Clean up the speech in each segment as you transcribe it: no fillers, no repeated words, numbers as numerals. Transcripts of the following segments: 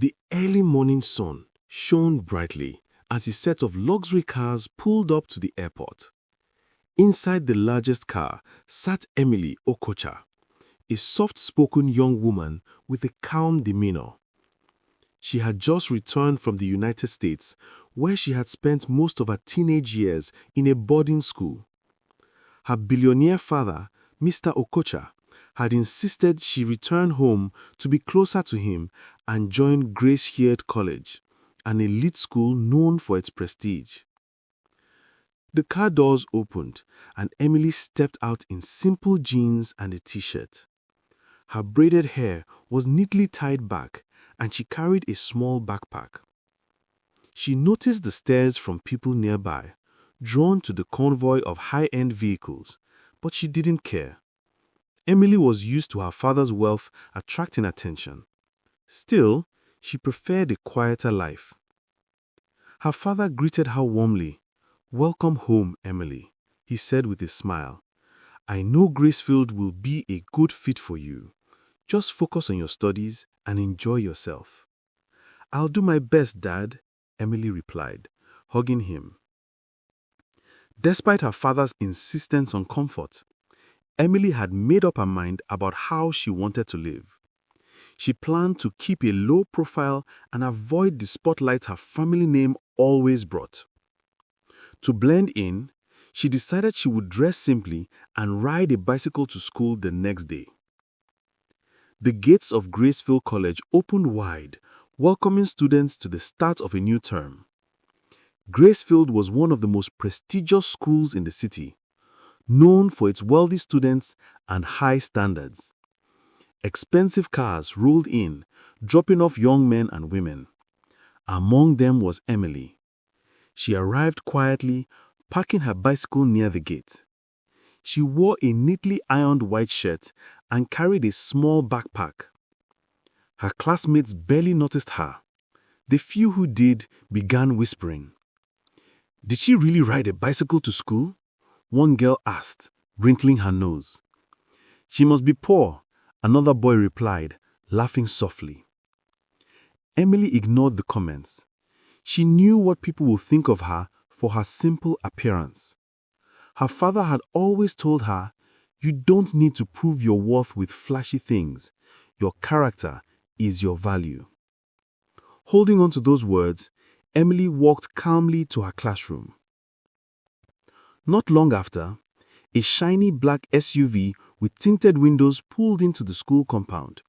The early morning sun shone brightly as a set of luxury cars pulled up to the airport. Inside the largest car sat Emily Okocha, a soft-spoken young woman with a calm demeanor. She had just returned from the United States, where she had spent most of her teenage years in a boarding school. Her billionaire father, Mr. Okocha, had insisted she return home to be closer to him and join Grace Heard College, an elite school known for its prestige. The car doors opened and Emily stepped out in simple jeans and a t-shirt. Her braided hair was neatly tied back and she carried a small backpack. She noticed the stares from people nearby, drawn to the convoy of high-end vehicles, but she didn't care. Emily was used to her father's wealth attracting attention. Still, she preferred a quieter life. Her father greeted her warmly. "Welcome home, Emily," he said with a smile. "I know Gracefield will be a good fit for you. Just focus on your studies and enjoy yourself." "I'll do my best, Dad," Emily replied, hugging him. Despite her father's insistence on comfort, Emily had made up her mind about how she wanted to live. She planned to keep a low profile and avoid the spotlight her family name always brought. To blend in, she decided she would dress simply and ride a bicycle to school the next day. The gates of Gracefield College opened wide, welcoming students to the start of a new term. Gracefield was one of the most prestigious schools in the city, known for its wealthy students and high standards. Expensive cars rolled in, dropping off young men and women. Among them was Emily. She arrived quietly, parking her bicycle near the gate. She wore a neatly ironed white shirt and carried a small backpack. Her classmates barely noticed her. The few who did began whispering. "Did she really ride a bicycle to school?" one girl asked, wrinkling her nose. "She must be poor," another boy replied, laughing softly. Emily ignored the comments. She knew what people would think of her for her simple appearance. Her father had always told her, "You don't need to prove your worth with flashy things. Your character is your value." Holding on to those words, Emily walked calmly to her classroom. Not long after, a shiny black SUV with tinted windows pulled into the school compound.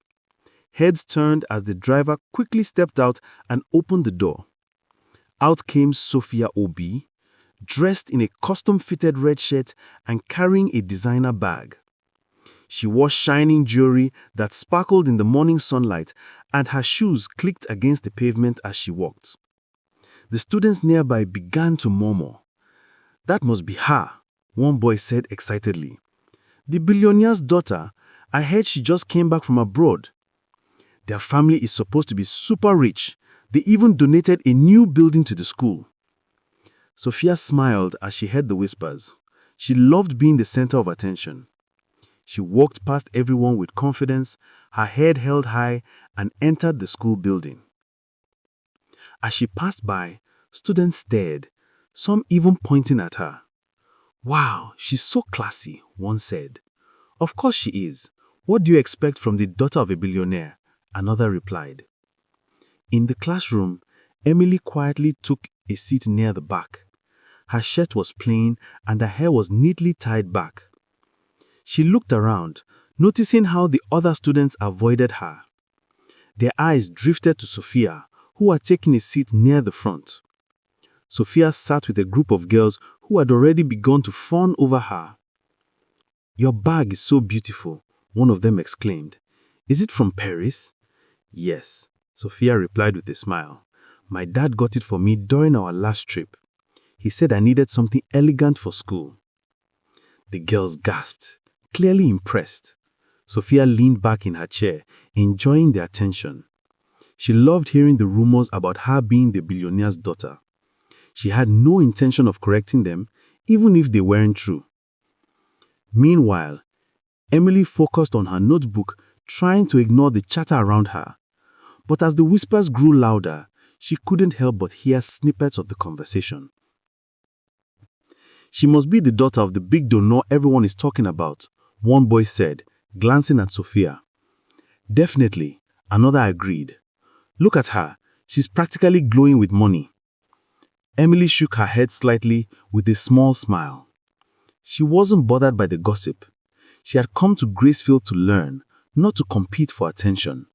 Heads turned as the driver quickly stepped out and opened the door. Out came Sophia Obi, dressed in a custom-fitted red shirt and carrying a designer bag. She wore shining jewelry that sparkled in the morning sunlight, and her shoes clicked against the pavement as she walked. The students nearby began to murmur. "That must be her," one boy said excitedly. "The billionaire's daughter. I heard she just came back from abroad. Their family is supposed to be super rich. They even donated a new building to the school." Sophia smiled as she heard the whispers. She loved being the center of attention. She walked past everyone with confidence, her head held high, and entered the school building. As she passed by, students stared, some even pointing at her. "Wow, she's so classy," one said. "Of course she is. What do you expect from the daughter of a billionaire?" another replied. In the classroom, Emily quietly took a seat near the back. Her shirt was plain and her hair was neatly tied back. She looked around, noticing how the other students avoided her. Their eyes drifted to Sophia, who had taken a seat near the front. Sophia sat with a group of girls who had already begun to fawn over her. "Your bag is so beautiful," one of them exclaimed. "Is it from Paris?" "Yes," Sophia replied with a smile. "My dad got it for me during our last trip. He said I needed something elegant for school." The girls gasped, clearly impressed. Sophia leaned back in her chair, enjoying the attention. She loved hearing the rumors about her being the billionaire's daughter. She had no intention of correcting them, even if they weren't true. Meanwhile, Emily focused on her notebook, trying to ignore the chatter around her. But as the whispers grew louder, she couldn't help but hear snippets of the conversation. "She must be the daughter of the big donor everyone is talking about," one boy said, glancing at Sophia. "Definitely," another agreed. "Look at her. She's practically glowing with money." Emily shook her head slightly with a small smile. She wasn't bothered by the gossip. She had come to Gracefield to learn, not to compete for attention.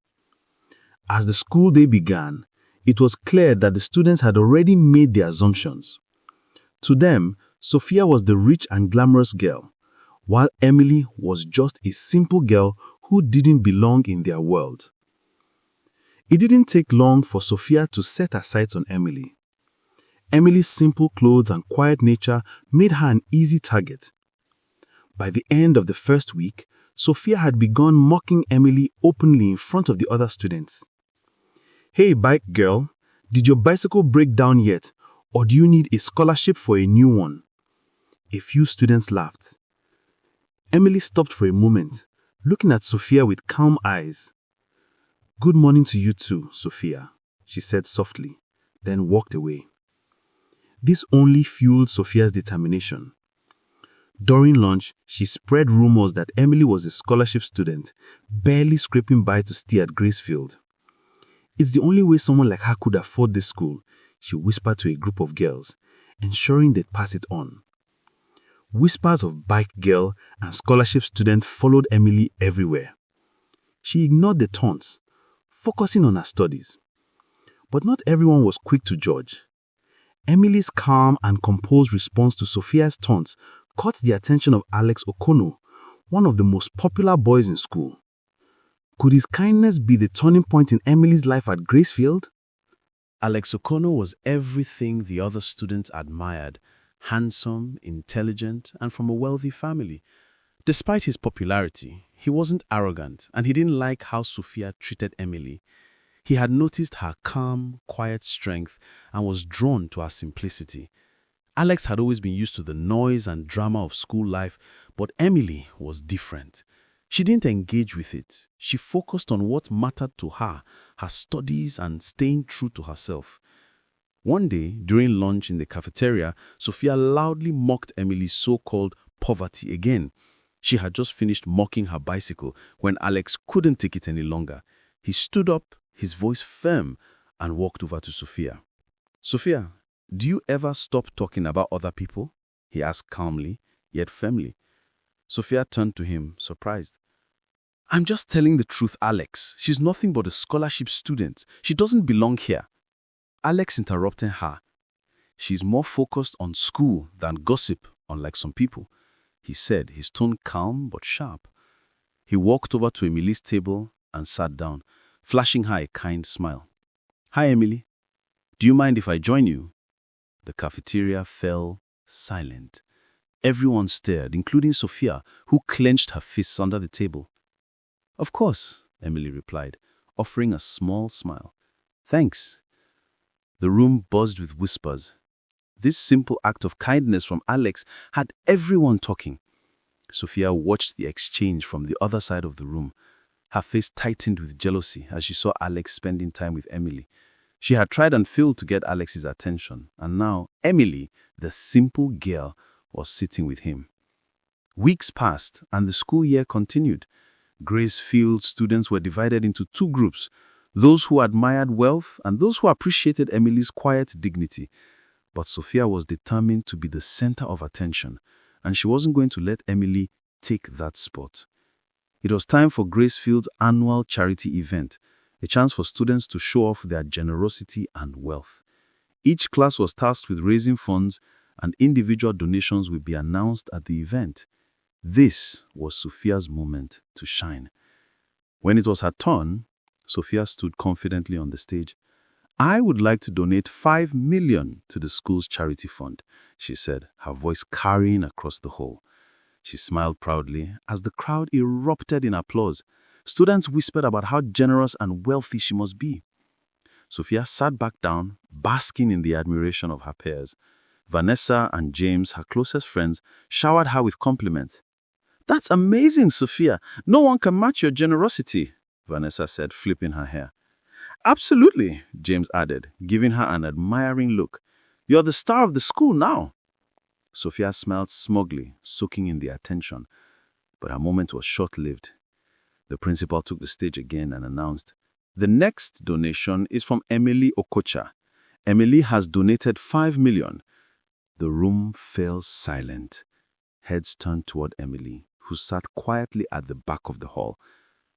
As the school day began, it was clear that the students had already made their assumptions. To them, Sophia was the rich and glamorous girl, while Emily was just a simple girl who didn't belong in their world. It didn't take long for Sophia to set her sights on Emily. Emily's simple clothes and quiet nature made her an easy target. By the end of the first week, Sophia had begun mocking Emily openly in front of the other students. "Hey, bike girl, did your bicycle break down yet, or do you need a scholarship for a new one?" A few students laughed. Emily stopped for a moment, looking at Sophia with calm eyes. "Good morning to you too, Sophia," she said softly, then walked away. This only fueled Sophia's determination. During lunch, she spread rumors that Emily was a scholarship student, barely scraping by to stay at Gracefield. "It's the only way someone like her could afford this school," she whispered to a group of girls, ensuring they'd pass it on. Whispers of bike girl and scholarship student followed Emily everywhere. She ignored the taunts, focusing on her studies. But not everyone was quick to judge. Emily's calm and composed response to Sophia's taunts caught the attention of Alex Okono, one of the most popular boys in school. Could his kindness be the turning point in Emily's life at Gracefield? Alex Okono was everything the other students admired: handsome, intelligent, and from a wealthy family. Despite his popularity, he wasn't arrogant, and he didn't like how Sophia treated Emily. He had noticed her calm, quiet strength and was drawn to her simplicity. Alex had always been used to the noise and drama of school life, but Emily was different. She didn't engage with it. She focused on what mattered to her, her studies, and staying true to herself. One day, during lunch in the cafeteria, Sophia loudly mocked Emily's so-called poverty again. She had just finished mocking her bicycle when Alex couldn't take it any longer. He stood up, his voice firm, and walked over to Sophia. "Sophia, do you ever stop talking about other people?" he asked calmly, yet firmly. Sophia turned to him, surprised. "I'm just telling the truth, Alex. She's nothing but a scholarship student. She doesn't belong here." Alex interrupted her. "She's more focused on school than gossip, unlike some people," he said, his tone calm but sharp. He walked over to Emily's table and sat down, flashing her a kind smile. "Hi, Emily. Do you mind if I join you?" The cafeteria fell silent. Everyone stared, including Sophia, who clenched her fists under the table. "Of course," Emily replied, offering a small smile. "Thanks." The room buzzed with whispers. This simple act of kindness from Alex had everyone talking. Sophia watched the exchange from the other side of the room. Her face tightened with jealousy as she saw Alex spending time with Emily. She had tried and failed to get Alex's attention, and now Emily, the simple girl, was sitting with him. Weeks passed, and the school year continued. Gracefield students were divided into two groups: those who admired wealth and those who appreciated Emily's quiet dignity. But Sophia was determined to be the center of attention, and she wasn't going to let Emily take that spot. It was time for Gracefield's annual charity event, a chance for students to show off their generosity and wealth. Each class was tasked with raising funds, and individual donations would be announced at the event. This was Sophia's moment to shine. When it was her turn, Sophia stood confidently on the stage. "I would like to donate 5 million to the school's charity fund," she said, her voice carrying across the hall. She smiled proudly as the crowd erupted in applause. Students whispered about how generous and wealthy she must be. Sophia sat back down, basking in the admiration of her peers. Vanessa and James, her closest friends, showered her with compliments. "That's amazing, Sophia. No one can match your generosity," Vanessa said, flipping her hair. Absolutely, James added, giving her an admiring look. You're the star of the school now. Sophia smiled smugly, soaking in the attention, but her moment was short-lived. The principal took the stage again and announced, "The next donation is from Emily Okocha. Emily has donated 5 million." The room fell silent. Heads turned toward Emily, who sat quietly at the back of the hall.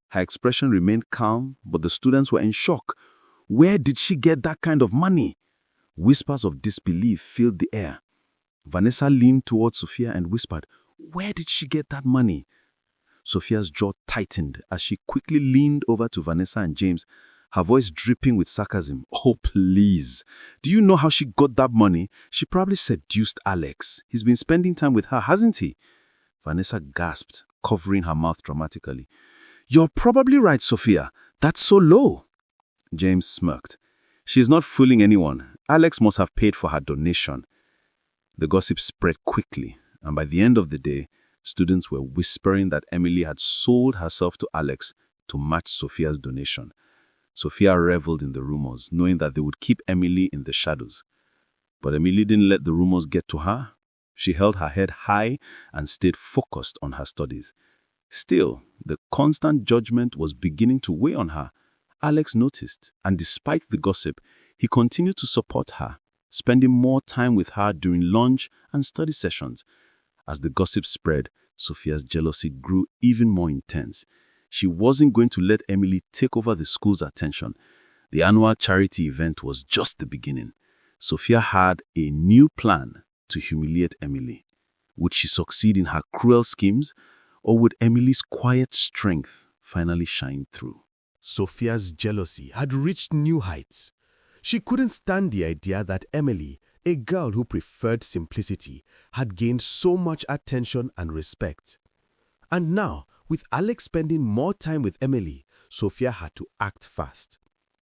Her expression remained calm, but the students were in shock. Where did she get that kind of money? Whispers of disbelief filled the air. Vanessa leaned toward Sophia and whispered, "Where did she get that money?" Sophia's jaw tightened as she quickly leaned over to Vanessa and James, her voice dripping with sarcasm. "Oh, please. Do you know how she got that money? She probably seduced Alex. He's been spending time with her, hasn't he?" Vanessa gasped, covering her mouth dramatically. "You're probably right, Sophia. That's so low." James smirked. "She's not fooling anyone. Alex must have paid for her donation." The gossip spread quickly, and by the end of the day, students were whispering that Emily had sold herself to Alex to match Sophia's donation. Sophia reveled in the rumors, knowing that they would keep Emily in the shadows. But Emily didn't let the rumors get to her. She held her head high and stayed focused on her studies. Still, the constant judgment was beginning to weigh on her. Alex noticed, and despite the gossip, he continued to support her, spending more time with her during lunch and study sessions. As the gossip spread, Sophia's jealousy grew even more intense. She wasn't going to let Emily take over the school's attention. The annual charity event was just the beginning. Sophia had a new plan to humiliate Emily. Would she succeed in her cruel schemes, or would Emily's quiet strength finally shine through? Sophia's jealousy had reached new heights. She couldn't stand the idea that Emily, a girl who preferred simplicity, had gained so much attention and respect. And now, with Alex spending more time with Emily, Sophia had to act fast.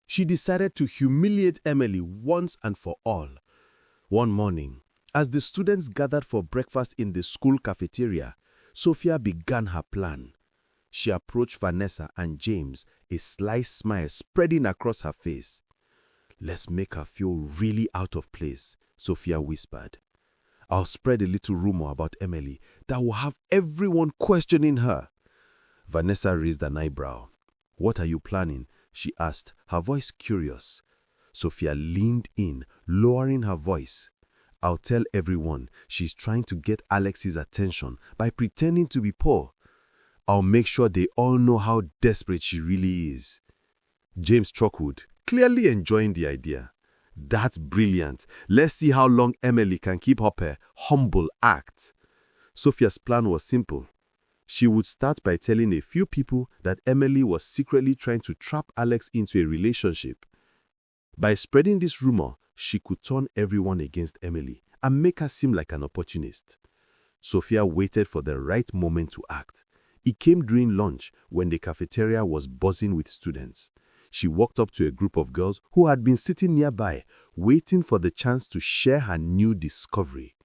She decided to humiliate Emily once and for all. One morning, as the students gathered for breakfast in the school cafeteria, Sophia began her plan. She approached Vanessa and James, a sly smile spreading across her face. "Let's make her feel really out of place," Sophia whispered. "I'll spread a little rumor about Emily that will have everyone questioning her." Vanessa raised an eyebrow. "What are you planning?" she asked, her voice curious. Sophia leaned in, lowering her voice. "I'll tell everyone she's trying to get Alex's attention by pretending to be poor. I'll make sure they all know how desperate she really is." James chuckled, clearly enjoying the idea. "That's brilliant. Let's see how long Emily can keep up her humble act." Sophia's plan was simple. She would start by telling a few people that Emily was secretly trying to trap Alex into a relationship. By spreading this rumor, she could turn everyone against Emily and make her seem like an opportunist. Sophia waited for the right moment to act. It came during lunch when the cafeteria was buzzing with students. She walked up to a group of girls who had been sitting nearby, waiting for the chance to share her new discovery.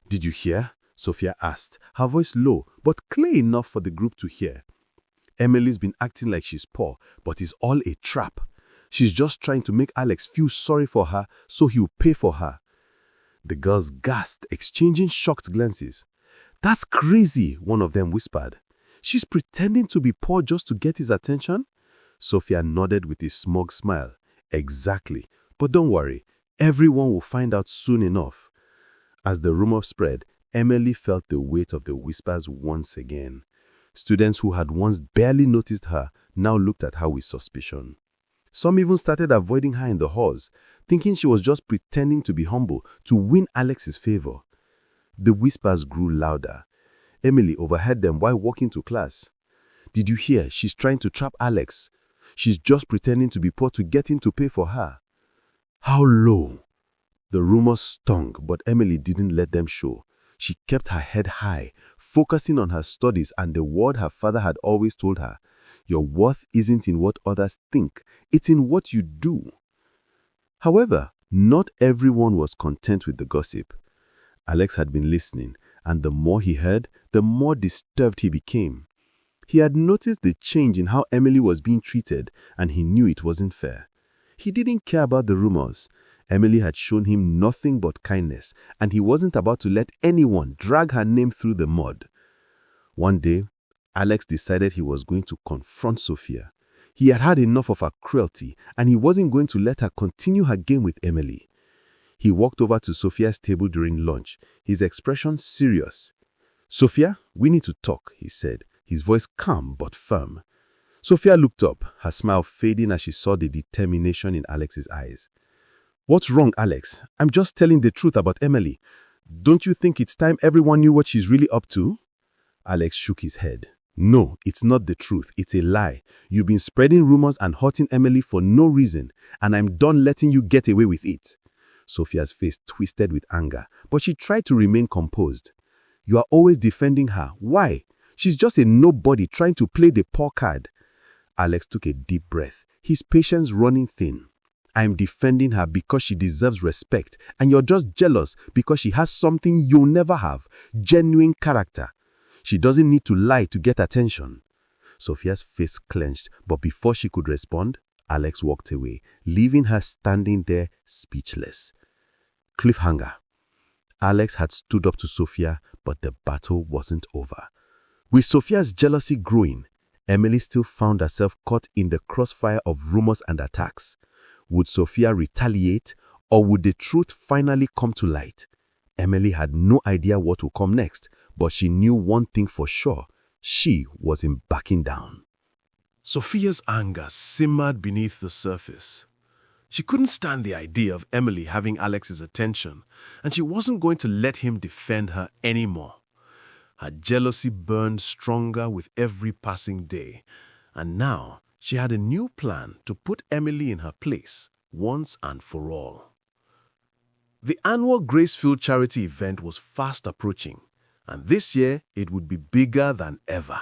"Did you hear?" Sophia asked, her voice low but clear enough for the group to hear. "Emily's been acting like she's poor, but it's all a trap. She's just trying to make Alex feel sorry for her so he'll pay for her." The girls gasped, exchanging shocked glances. "That's crazy," one of them whispered. "She's pretending to be poor just to get his attention?" Sophia nodded with a smug smile. "Exactly. But don't worry, everyone will find out soon enough." As the rumor spread, Emily felt the weight of the whispers once again. Students who had once barely noticed her now looked at her with suspicion. Some even started avoiding her in the halls, thinking she was just pretending to be humble to win Alex's favor. The whispers grew louder. Emily overheard them while walking to class. "Did you hear? She's trying to trap Alex. She's just pretending to be poor to get him to pay for her." How low! The rumors stung, but Emily didn't let them show. She kept her head high, focusing on her studies and the word her father had always told her: "Your worth isn't in what others think, it's in what you do." However, not everyone was content with the gossip. Alex had been listening, and the more he heard, the more disturbed he became. He had noticed the change in how Emily was being treated, and he knew it wasn't fair. He didn't care about the rumors. Emily had shown him nothing but kindness, and he wasn't about to let anyone drag her name through the mud. One day, Alex decided he was going to confront Sophia. He had had enough of her cruelty, and he wasn't going to let her continue her game with Emily. He walked over to Sophia's table during lunch, his expression serious. "Sophia, we need to talk," he said, his voice calm but firm. Sophia looked up, her smile fading as she saw the determination in Alex's eyes. "What's wrong, Alex? I'm just telling the truth about Emily. Don't you think it's time everyone knew what she's really up to?" Alex shook his head. "No, it's not the truth. It's a lie. You've been spreading rumors and hurting Emily for no reason, and I'm done letting you get away with it." Sophia's face twisted with anger, but she tried to remain composed. "You are always defending her. Why? She's just a nobody trying to play the poor card." Alex took a deep breath, his patience running thin. "I'm defending her because she deserves respect, and you're just jealous because she has something you'll never have, genuine character. She doesn't need to lie to get attention." Sophia's face clenched, but before she could respond, Alex walked away, leaving her standing there speechless. Cliffhanger. Alex had stood up to Sophia, but the battle wasn't over. With Sophia's jealousy growing, Emily still found herself caught in the crossfire of rumors and attacks. Would Sophia retaliate, or would the truth finally come to light? Emily had no idea what would come next, but she knew one thing for sure: she wasn't backing down. Sophia's anger simmered beneath the surface. She couldn't stand the idea of Emily having Alex's attention, and she wasn't going to let him defend her anymore. Her jealousy burned stronger with every passing day, and now she had a new plan to put Emily in her place once and for all. The annual Gracefield charity event was fast approaching, and this year it would be bigger than ever.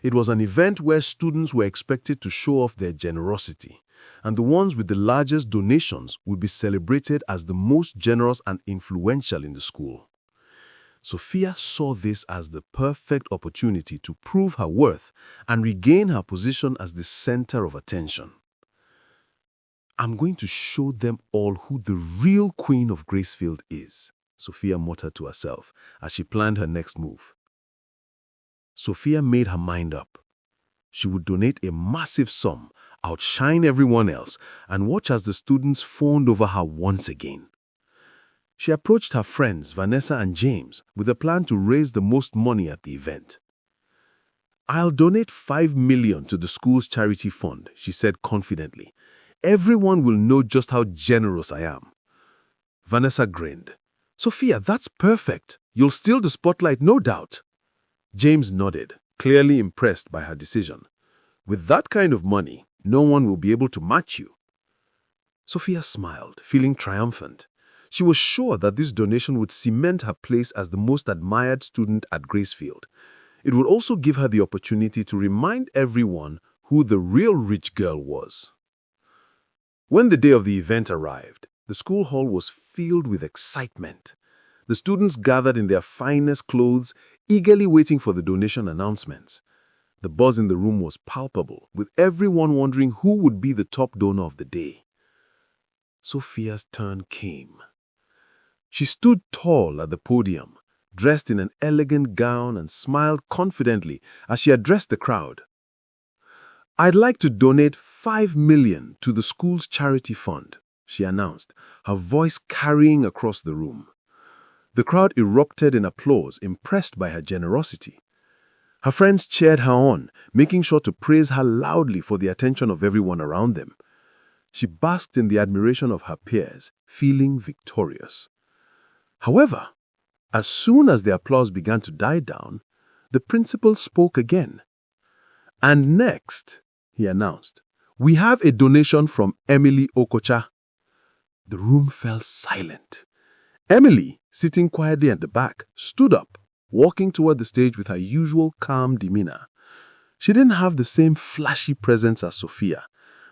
It was an event where students were expected to show off their generosity, and the ones with the largest donations would be celebrated as the most generous and influential in the school. Sophia saw this as the perfect opportunity to prove her worth and regain her position as the center of attention. "I'm going to show them all who the real queen of Gracefield is," Sophia muttered to herself as she planned her next move. Sophia made her mind up. She would donate a massive sum, outshine everyone else, and watch as the students fawned over her once again. She approached her friends, Vanessa and James, with a plan to raise the most money at the event. "I'll donate $5 million to the school's charity fund," she said confidently. "Everyone will know just how generous I am." Vanessa grinned. "Sophia, that's perfect. You'll steal the spotlight, no doubt." James nodded, clearly impressed by her decision. "With that kind of money, no one will be able to match you." Sophia smiled, feeling triumphant. She was sure that this donation would cement her place as the most admired student at Gracefield. It would also give her the opportunity to remind everyone who the real rich girl was. When the day of the event arrived, the school hall was filled with excitement. The students gathered in their finest clothes, eagerly waiting for the donation announcements. The buzz in the room was palpable, with everyone wondering who would be the top donor of the day. Sophia's turn came. She stood tall at the podium, dressed in an elegant gown, and smiled confidently as she addressed the crowd. "I'd like to donate $5 million to the school's charity fund," she announced, her voice carrying across the room. The crowd erupted in applause, impressed by her generosity. Her friends cheered her on, making sure to praise her loudly for the attention of everyone around them. She basked in the admiration of her peers, feeling victorious. However, as soon as the applause began to die down, the principal spoke again. "And next," he announced, "we have a donation from Emily Okocha." The room fell silent. Emily, sitting quietly at the back, stood up, walking toward the stage with her usual calm demeanor. She didn't have the same flashy presence as Sophia,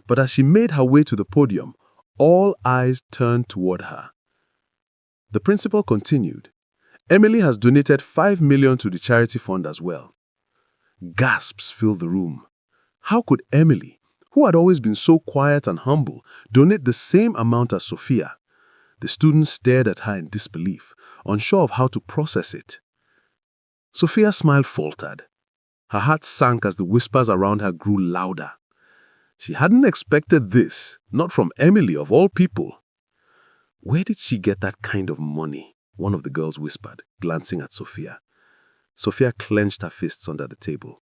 but as she made her way to the podium, all eyes turned toward her. The principal continued, "Emily has donated $5 million to the charity fund as well." Gasps filled the room. How could Emily, who had always been so quiet and humble, donate the same amount as Sophia? The students stared at her in disbelief, unsure of how to process it. Sophia's smile faltered. Her heart sank as the whispers around her grew louder. She hadn't expected this, not from Emily of all people. "Where did she get that kind of money?" one of the girls whispered, glancing at Sophia. Sophia clenched her fists under the table.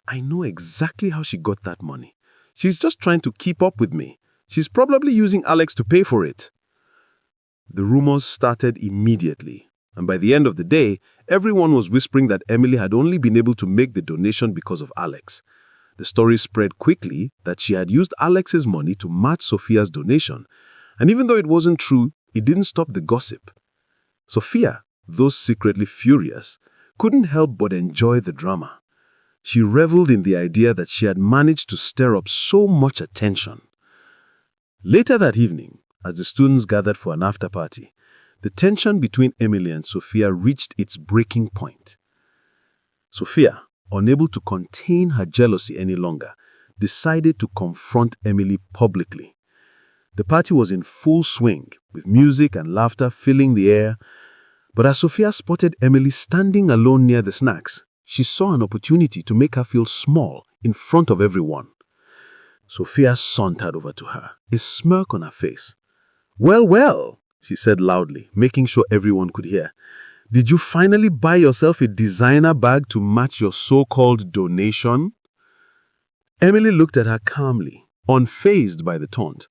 "I know exactly how she got that money. She's just trying to keep up with me. She's probably using Alex to pay for it." The rumors started immediately, and by the end of the day, everyone was whispering that Emily had only been able to make the donation because of Alex. The story spread quickly that she had used Alex's money to match Sophia's donation, and even though it wasn't true, it didn't stop the gossip. Sophia, though secretly furious, couldn't help but enjoy the drama. She reveled in the idea that she had managed to stir up so much attention. Later that evening, as the students gathered for an after-party, the tension between Emily and Sophia reached its breaking point. Sophia, unable to contain her jealousy any longer, decided to confront Emily publicly. The party was in full swing, with music and laughter filling the air, but as Sophia spotted Emily standing alone near the snacks, she saw an opportunity to make her feel small in front of everyone. Sophia sauntered over to her, a smirk on her face. "Well, well," she said loudly, making sure everyone could hear. "Did you finally buy yourself a designer bag to match your so-called donation?" Emily looked at her calmly, unfazed by the taunt.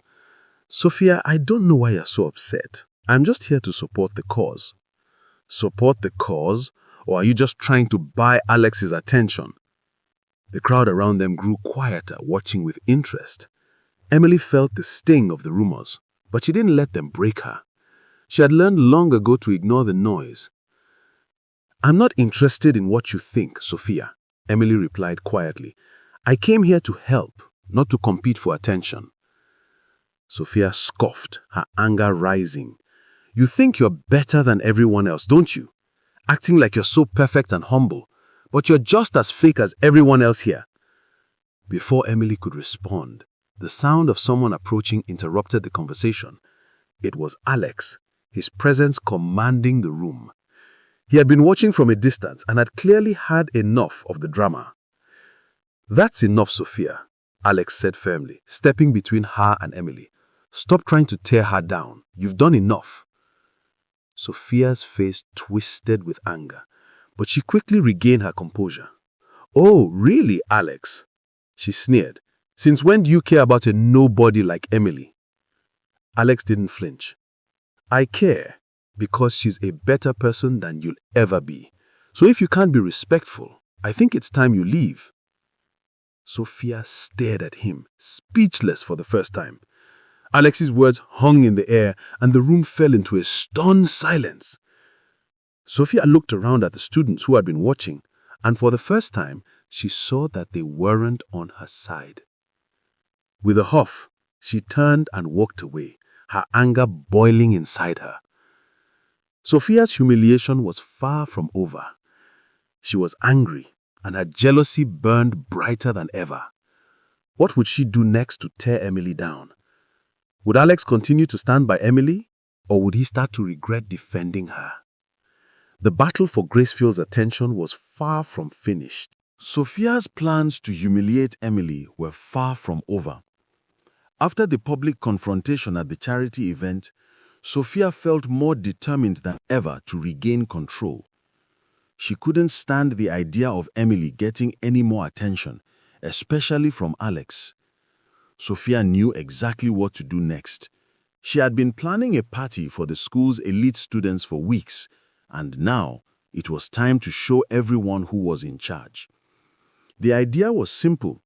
"Sophia, I don't know why you're so upset. I'm just here to support the cause." "Support the cause? Or are you just trying to buy Alex's attention?" The crowd around them grew quieter, watching with interest. Emily felt the sting of the rumors, but she didn't let them break her. She had learned long ago to ignore the noise. "I'm not interested in what you think, Sophia," Emily replied quietly. "I came here to help, not to compete for attention." Sophia scoffed, her anger rising. "You think you're better than everyone else, don't you? Acting like you're so perfect and humble, but you're just as fake as everyone else here." Before Emily could respond, the sound of someone approaching interrupted the conversation. It was Alex, his presence commanding the room. He had been watching from a distance and had clearly had enough of the drama. "That's enough, Sophia," Alex said firmly, stepping between her and Emily. "Stop trying to tear her down. You've done enough." Sophia's face twisted with anger, but she quickly regained her composure. "Oh, really, Alex?" she sneered. "Since when do you care about a nobody like Emily?" Alex didn't flinch. "I care because she's a better person than you'll ever be. So if you can't be respectful, I think it's time you leave." Sophia stared at him, speechless for the first time. Alex's words hung in the air, and the room fell into a stunned silence. Sophia looked around at the students who had been watching, and for the first time, she saw that they weren't on her side. With a huff, she turned and walked away, her anger boiling inside her. Sophia's humiliation was far from over. She was angry, and her jealousy burned brighter than ever. What would she do next to tear Emily down? Would Alex continue to stand by Emily, or would he start to regret defending her? The battle for Gracefield's attention was far from finished. Sophia's plans to humiliate Emily were far from over. After the public confrontation at the charity event, Sophia felt more determined than ever to regain control. She couldn't stand the idea of Emily getting any more attention, especially from Alex. Sophia knew exactly what to do next. She had been planning a party for the school's elite students for weeks, and now it was time to show everyone who was in charge. The idea was simple: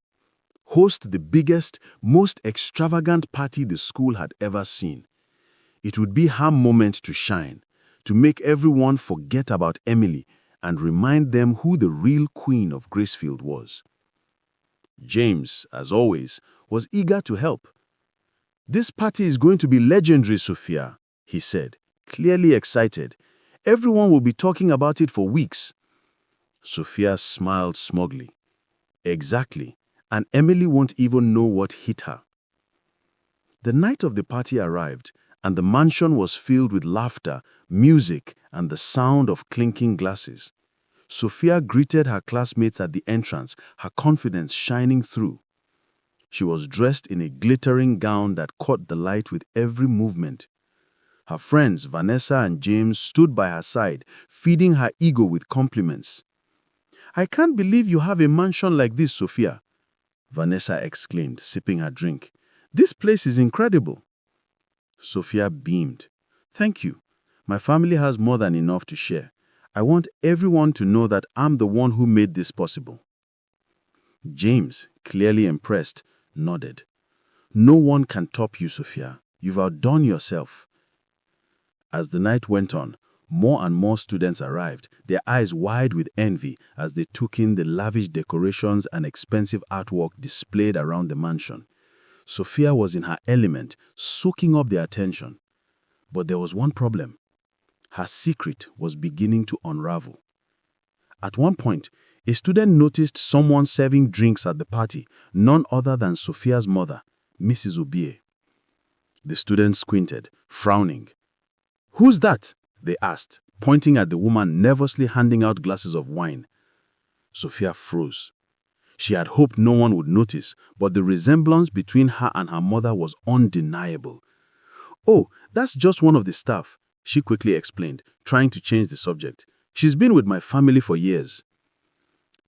host the biggest, most extravagant party the school had ever seen. It would be her moment to shine, to make everyone forget about Emily and remind them who the real queen of Gracefield was. James, as always, was eager to help. "This party is going to be legendary, Sophia," he said, clearly excited. "Everyone will be talking about it for weeks." Sophia smiled smugly. Exactly. And Emily won't even know what hit her. The night of the party arrived, and the mansion was filled with laughter, music, and the sound of clinking glasses. Sophia greeted her classmates at the entrance, her confidence shining through. She was dressed in a glittering gown that caught the light with every movement. Her friends, Vanessa and James, stood by her side, feeding her ego with compliments. "I can't believe you have a mansion like this, Sophia," Vanessa exclaimed, sipping her drink. "This place is incredible." Sophia beamed. "Thank you. My family has more than enough to share. I want everyone to know that I'm the one who made this possible." James, clearly impressed, nodded. "No one can top you, Sophia. You've outdone yourself." As the night went on, more and more students arrived, their eyes wide with envy as they took in the lavish decorations and expensive artwork displayed around the mansion. Sophia was in her element, soaking up their attention. But there was one problem. Her secret was beginning to unravel. At one point, a student noticed someone serving drinks at the party, none other than Sophia's mother, Mrs. Obie. The student squinted, frowning. "Who's that?" they asked, pointing at the woman nervously handing out glasses of wine. Sophia froze. She had hoped no one would notice, but the resemblance between her and her mother was undeniable. "Oh, that's just one of the staff," she quickly explained, trying to change the subject. "She's been with my family for years."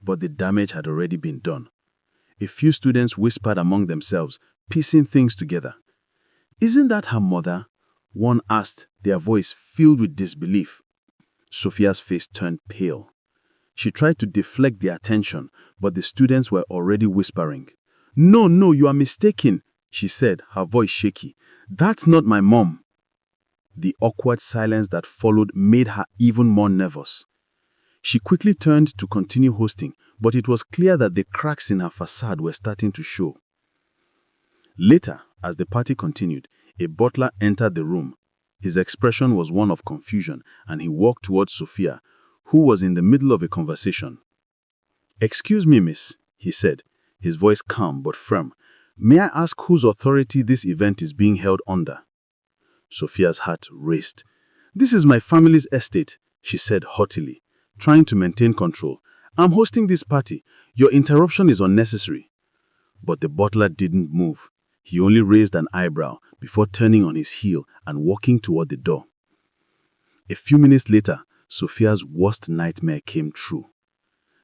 But the damage had already been done. A few students whispered among themselves, piecing things together. "Isn't that her mother?" one asked, their voice filled with disbelief. Sophia's face turned pale. She tried to deflect the attention, but the students were already whispering. No, you are mistaken," she said, her voice shaky. "That's not my mom." The awkward silence that followed made her even more nervous. She quickly turned to continue hosting, but it was clear that the cracks in her facade were starting to show. Later, as the party continued, a butler entered the room. His expression was one of confusion, and he walked towards Sophia, who was in the middle of a conversation. "Excuse me, miss," he said, his voice calm but firm. "May I ask whose authority this event is being held under?" Sophia's heart raced. "This is my family's estate," she said haughtily, trying to maintain control. "I'm hosting this party. Your interruption is unnecessary." But the butler didn't move. He only raised an eyebrow before turning on his heel and walking toward the door. A few minutes later, Sophia's worst nightmare came true.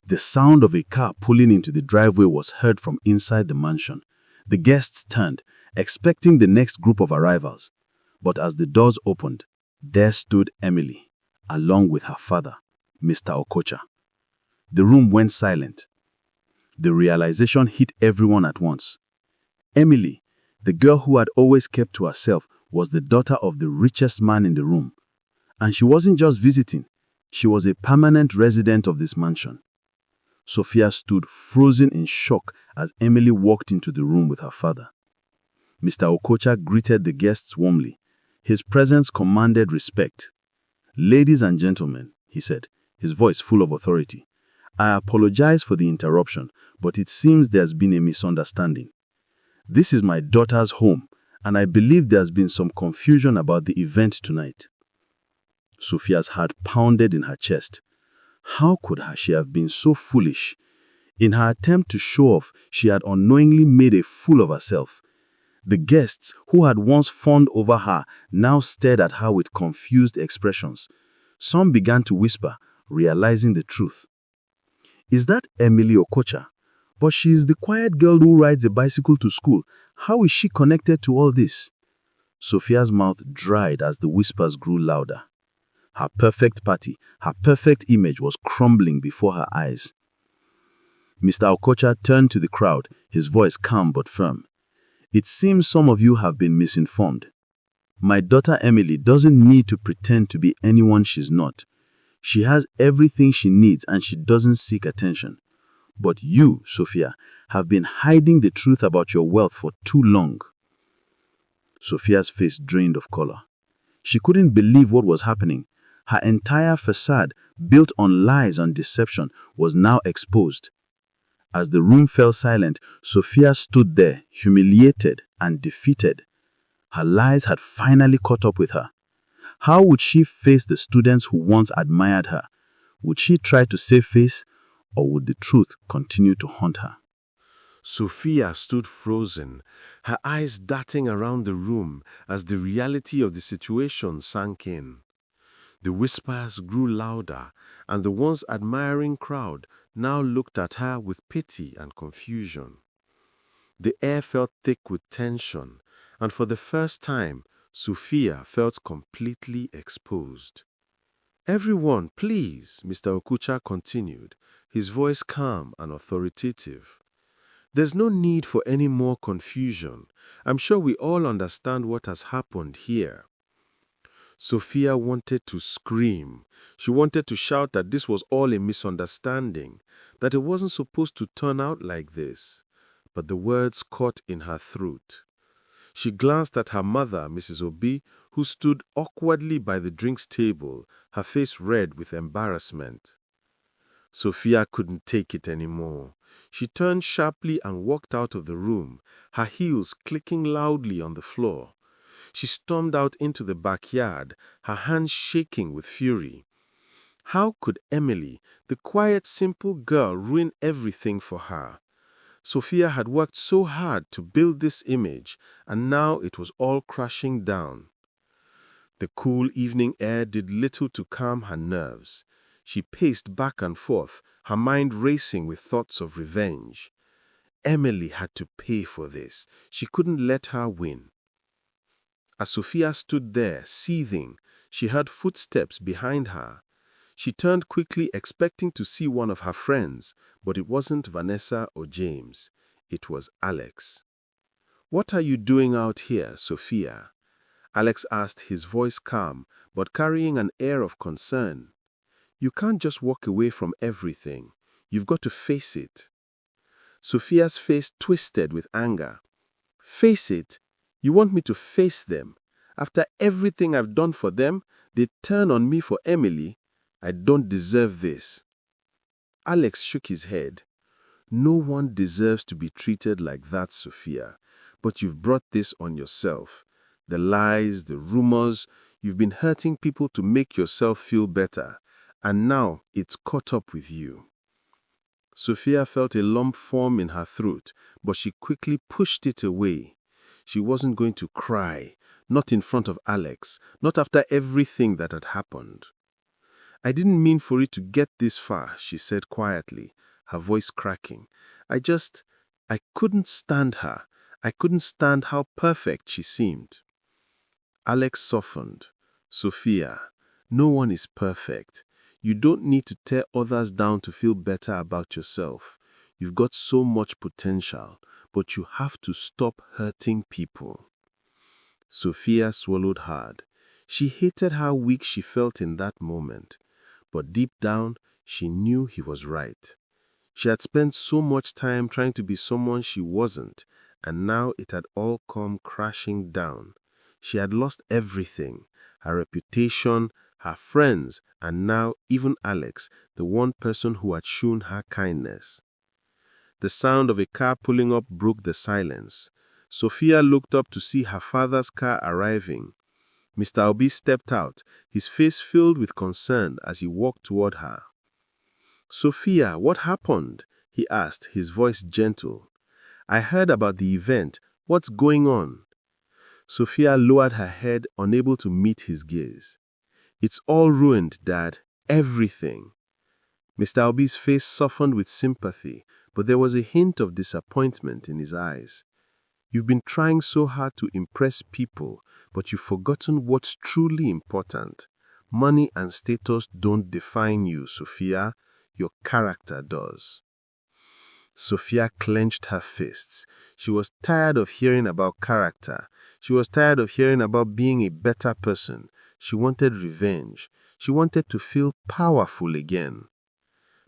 The sound of a car pulling into the driveway was heard from inside the mansion. The guests turned, expecting the next group of arrivals. But as the doors opened, there stood Emily, along with her father, Mr. Okocha. The room went silent. The realization hit everyone at once. Emily, the girl who had always kept to herself, was the daughter of the richest man in the room. And she wasn't just visiting, she was a permanent resident of this mansion. Sophia stood frozen in shock as Emily walked into the room with her father. Mr. Okocha greeted the guests warmly. His presence commanded respect. "Ladies and gentlemen," he said, his voice full of authority, "I apologize for the interruption, but it seems there's been a misunderstanding. This is my daughter's home, and I believe there's been some confusion about the event tonight." Sophia's heart pounded in her chest. How could she have been so foolish? In her attempt to show off, she had unknowingly made a fool of herself. The guests, who had once fawned over her, now stared at her with confused expressions. Some began to whisper, realizing the truth. "Is that Emily Okocha? But she is the quiet girl who rides a bicycle to school. How is she connected to all this?" Sophia's mouth dried as the whispers grew louder. Her perfect party, her perfect image was crumbling before her eyes. Mr. Okocha turned to the crowd, his voice calm but firm. "It seems some of you have been misinformed. My daughter Emily doesn't need to pretend to be anyone she's not. She has everything she needs and she doesn't seek attention. But you, Sophia, have been hiding the truth about your wealth for too long." Sophia's face drained of color. She couldn't believe what was happening. Her entire facade, built on lies and deception, was now exposed. As the room fell silent, Sophia stood there, humiliated and defeated. Her lies had finally caught up with her. How would she face the students who once admired her? Would she try to save face, or would the truth continue to haunt her? Sophia stood frozen, her eyes darting around the room as the reality of the situation sank in. The whispers grew louder, and the once admiring crowd now looked at her with pity and confusion. The air felt thick with tension, and for the first time, Sophia felt completely exposed. "Everyone, please," Mr. Okucha continued, his voice calm and authoritative. "There's no need for any more confusion. I'm sure we all understand what has happened here." Sophia wanted to scream. She wanted to shout that this was all a misunderstanding, that it wasn't supposed to turn out like this. But the words caught in her throat. She glanced at her mother, Mrs. Obi, who stood awkwardly by the drinks table, her face red with embarrassment. Sophia couldn't take it anymore. She turned sharply and walked out of the room, her heels clicking loudly on the floor. She stormed out into the backyard, her hands shaking with fury. How could Emily, the quiet, simple girl, ruin everything for her? Sophia had worked so hard to build this image, and now it was all crashing down. The cool evening air did little to calm her nerves. She paced back and forth, her mind racing with thoughts of revenge. Emily had to pay for this. She couldn't let her win. As Sophia stood there, seething, she heard footsteps behind her. She turned quickly, expecting to see one of her friends, but it wasn't Vanessa or James. It was Alex. "What are you doing out here, Sophia?" Alex asked, his voice calm, but carrying an air of concern. "You can't just walk away from everything. You've got to face it." Sophia's face twisted with anger. "Face it? You want me to face them? After everything I've done for them, they turn on me for Emily? I don't deserve this." Alex shook his head. "No one deserves to be treated like that, Sophia. But you've brought this on yourself. The lies, the rumors, you've been hurting people to make yourself feel better. And now it's caught up with you." Sophia felt a lump form in her throat, but she quickly pushed it away. She wasn't going to cry, not in front of Alex, not after everything that had happened. "I didn't mean for it to get this far," she said quietly, her voice cracking. I couldn't stand her. I couldn't stand how perfect she seemed." Alex softened. "Sophia, no one is perfect. You don't need to tear others down to feel better about yourself. You've got so much potential, but you have to stop hurting people." Sophia swallowed hard. She hated how weak she felt in that moment. But deep down, she knew he was right. She had spent so much time trying to be someone she wasn't, and now it had all come crashing down. She had lost everything, her reputation, her friends, and now even Alex, the one person who had shown her kindness. The sound of a car pulling up broke the silence. Sophia looked up to see her father's car arriving. Mr. Obi stepped out, his face filled with concern as he walked toward her. "Sophia, what happened?" he asked, his voice gentle. "I heard about the event. What's going on?" Sophia lowered her head, unable to meet his gaze. "It's all ruined, Dad. Everything." Mr. Obi's face softened with sympathy, but there was a hint of disappointment in his eyes. "You've been trying so hard to impress people, but you've forgotten what's truly important. Money and status don't define you, Sophia. Your character does." Sophia clenched her fists. She was tired of hearing about character. She was tired of hearing about being a better person. She wanted revenge. She wanted to feel powerful again.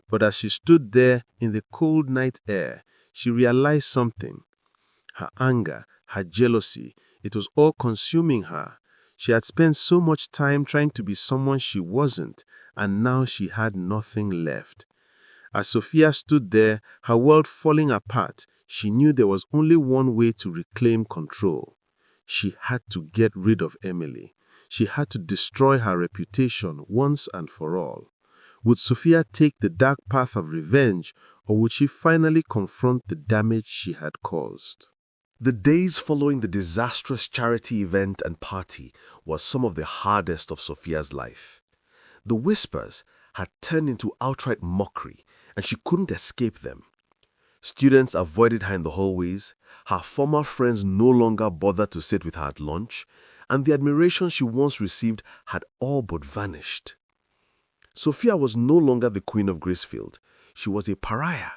But as she stood there in the cold night air, she realized something. Her anger, her jealousy, it was all consuming her. She had spent so much time trying to be someone she wasn't, and now she had nothing left. As Sophia stood there, her world falling apart, she knew there was only one way to reclaim control. She had to get rid of Emily. She had to destroy her reputation once and for all. Would Sophia take the dark path of revenge, or would she finally confront the damage she had caused? The days following the disastrous charity event and party was some of the hardest of Sophia's life. The whispers had turned into outright mockery, and she couldn't escape them. Students avoided her in the hallways, her former friends no longer bothered to sit with her at lunch, and the admiration she once received had all but vanished. Sophia was no longer the queen of Gracefield. She was a pariah.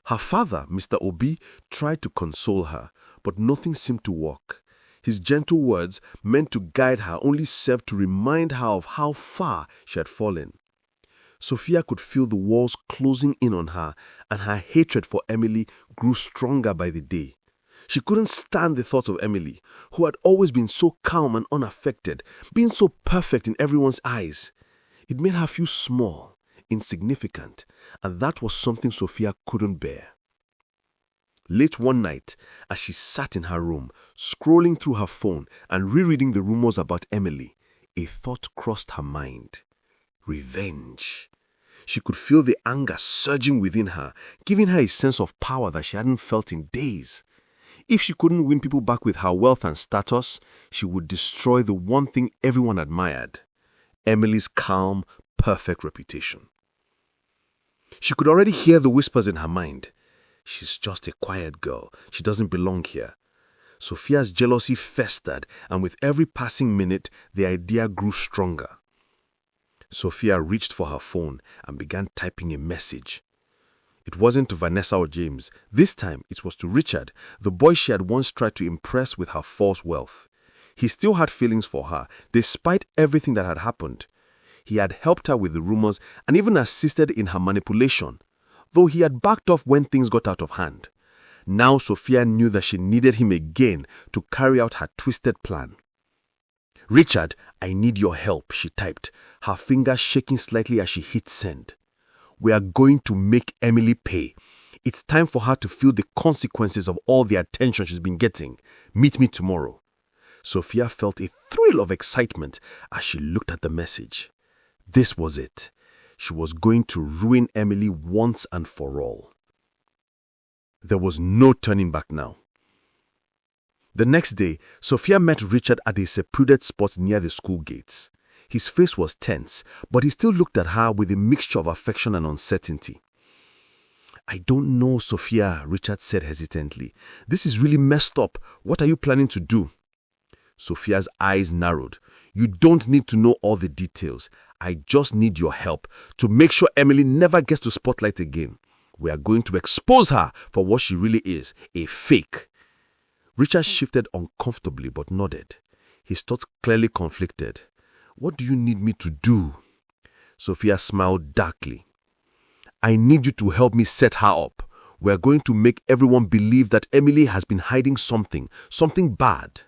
Her father, Mr. Obi, tried to console her, but nothing seemed to work. His gentle words, meant to guide her, only served to remind her of how far she had fallen. Sophia could feel the walls closing in on her, and her hatred for Emily grew stronger by the day. She couldn't stand the thought of Emily, who had always been so calm and unaffected, being so perfect in everyone's eyes. It made her feel small, insignificant, and that was something Sophia couldn't bear. Late one night, as she sat in her room, scrolling through her phone and rereading the rumors about Emily, a thought crossed her mind. Revenge. She could feel the anger surging within her, giving her a sense of power that she hadn't felt in days. If she couldn't win people back with her wealth and status, she would destroy the one thing everyone admired: Emily's calm, perfect reputation. She could already hear the whispers in her mind. She's just a quiet girl. She doesn't belong here. Sophia's jealousy festered, and with every passing minute, the idea grew stronger. Sophia reached for her phone and began typing a message. It wasn't to Vanessa or James. This time, it was to Richard, the boy she had once tried to impress with her false wealth. He still had feelings for her, despite everything that had happened. He had helped her with the rumors and even assisted in her manipulation, though he had backed off when things got out of hand. Now Sophia knew that she needed him again to carry out her twisted plan. "Richard, I need your help," she typed, her fingers shaking slightly as she hit send. "We are going to make Emily pay. It's time for her to feel the consequences of all the attention she's been getting. Meet me tomorrow." Sophia felt a thrill of excitement as she looked at the message. This was it. She was going to ruin Emily once and for all. There was no turning back now. The next day, Sophia met Richard at a secluded spot near the school gates. His face was tense, but he still looked at her with a mixture of affection and uncertainty. "I don't know, Sophia," Richard said hesitantly. "This is really messed up. What are you planning to do?" Sophia's eyes narrowed. "You don't need to know all the details. I just need your help to make sure Emily never gets to spotlight again. We are going to expose her for what she really is, a fake." Richard shifted uncomfortably but nodded. His thoughts clearly conflicted. "What do you need me to do?" Sophia smiled darkly. "I need you to help me set her up. We're going to make everyone believe that Emily has been hiding something bad.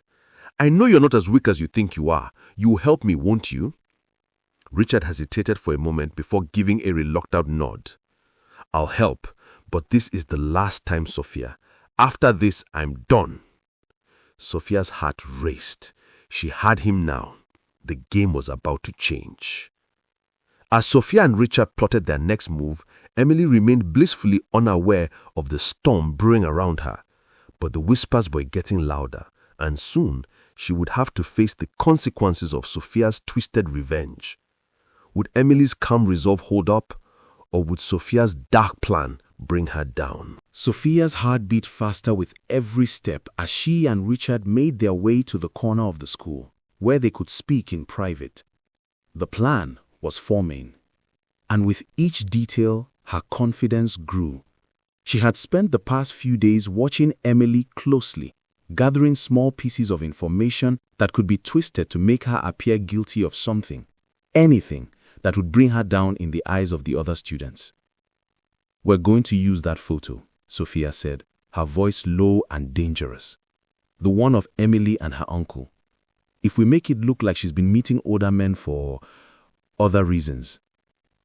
I know you're not as weak as you think you are. You'll help me, won't you?" Richard hesitated for a moment before giving a reluctant nod. "I'll help, but this is the last time, Sophia. After this, I'm done." Sophia's heart raced. She had him now. The game was about to change. As Sophia and Richard plotted their next move, Emily remained blissfully unaware of the storm brewing around her. But the whispers were getting louder, and soon she would have to face the consequences of Sophia's twisted revenge. Would Emily's calm resolve hold up, or would Sophia's dark plan bring her down? Sophia's heart beat faster with every step as she and Richard made their way to the corner of the school, where they could speak in private. The plan was forming, and with each detail, her confidence grew. She had spent the past few days watching Emily closely, gathering small pieces of information that could be twisted to make her appear guilty of something, anything that would bring her down in the eyes of the other students. "We're going to use that photo," Sophia said, her voice low and dangerous. "The one of Emily and her uncle. If we make it look like she's been meeting older men for other reasons,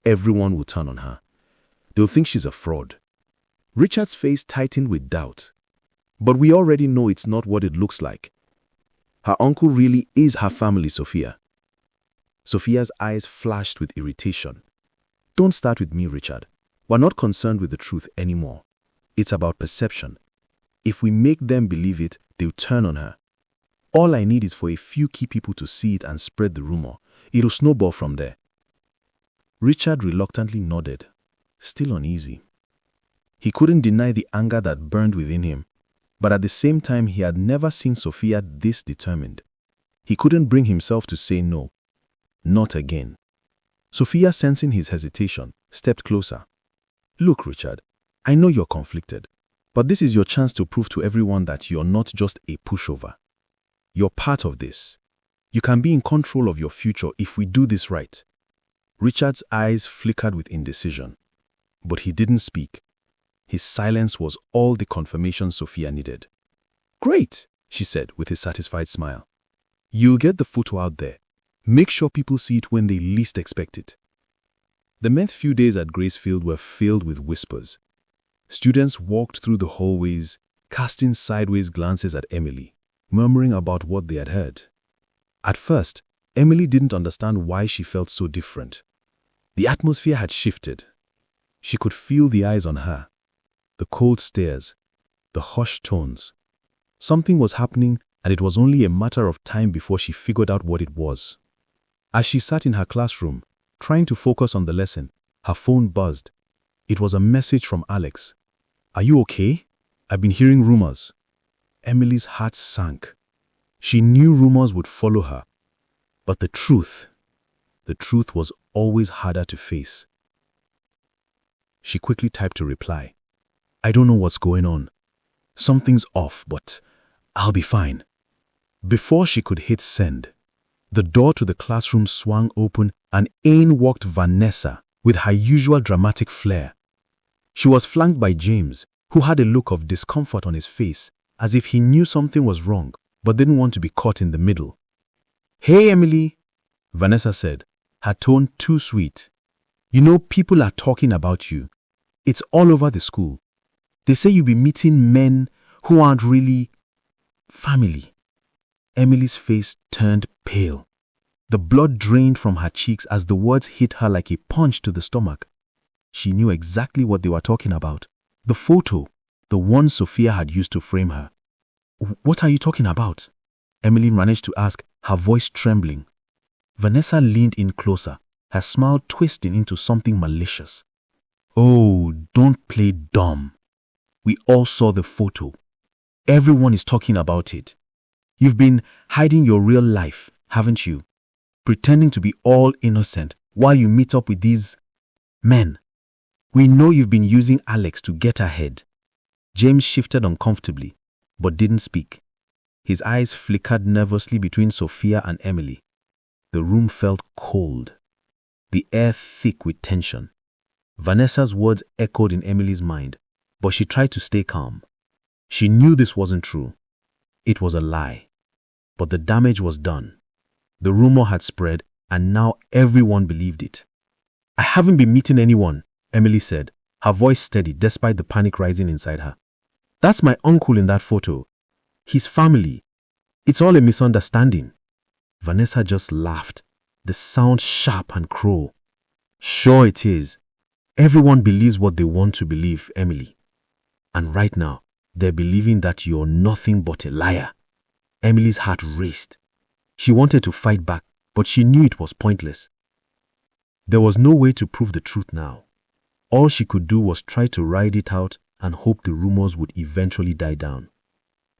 everyone will turn on her. They'll think she's a fraud. Richard's face tightened with doubt. But we already know it's not what it looks like. Her uncle really is her family, Sophia. Sophia's eyes flashed with irritation. Don't start with me, Richard. We're not concerned with the truth anymore. It's about perception. If we make them believe it, they'll turn on her. All I need is for a few key people to see it and spread the rumor. It'll snowball from there. Richard reluctantly nodded, still uneasy. He couldn't deny the anger that burned within him, but at the same time he had never seen Sophia this determined. He couldn't bring himself to say no. Not again. Sophia, sensing his hesitation, stepped closer. Look, Richard, I know you're conflicted, but this is your chance to prove to everyone that you're not just a pushover. You're part of this. You can be in control of your future if we do this right. Richard's eyes flickered with indecision, but he didn't speak. His silence was all the confirmation Sophia needed. Great, she said with a satisfied smile. You'll get the photo out there. Make sure people see it when they least expect it. The next few days at Gracefield were filled with whispers. Students walked through the hallways, casting sideways glances at Emily, murmuring about what they had heard. At first, Emily didn't understand why she felt so different. The atmosphere had shifted. She could feel the eyes on her, the cold stares, the hushed tones. Something was happening, and it was only a matter of time before she figured out what it was. As she sat in her classroom, trying to focus on the lesson, her phone buzzed. It was a message from Alex. Are you okay? I've been hearing rumors. Emily's heart sank. She knew rumors would follow her. But the truth was always harder to face. She quickly typed a reply. I don't know what's going on. Something's off, but I'll be fine. Before she could hit send, the door to the classroom swung open and in walked Vanessa with her usual dramatic flair. She was flanked by James, who had a look of discomfort on his face, as if he knew something was wrong, but didn't want to be caught in the middle. Hey, Emily, Vanessa said, her tone too sweet. You know, people are talking about you. It's all over the school. They say you'll be meeting men who aren't really family. Emily's face turned pale. The blood drained from her cheeks as the words hit her like a punch to the stomach. She knew exactly what they were talking about. The photo, the one Sophia had used to frame her. What are you talking about? Emily managed to ask, her voice trembling. Vanessa leaned in closer, her smile twisting into something malicious. Oh, don't play dumb. We all saw the photo. Everyone is talking about it. You've been hiding your real life, haven't you? Pretending to be all innocent while you meet up with these men. We know you've been using Alex to get ahead. James shifted uncomfortably, but didn't speak. His eyes flickered nervously between Sophia and Emily. The room felt cold, the air thick with tension. Vanessa's words echoed in Emily's mind, but she tried to stay calm. She knew this wasn't true. It was a lie. But the damage was done. The rumor had spread, and now everyone believed it. I haven't been meeting anyone, Emily said, her voice steady despite the panic rising inside her. That's my uncle in that photo. His family. It's all a misunderstanding. Vanessa just laughed, the sound sharp and cruel. Sure it is. Everyone believes what they want to believe, Emily. And right now, they're believing that you're nothing but a liar. Emily's heart raced. She wanted to fight back, but she knew it was pointless. There was no way to prove the truth now. All she could do was try to ride it out and hope the rumors would eventually die down.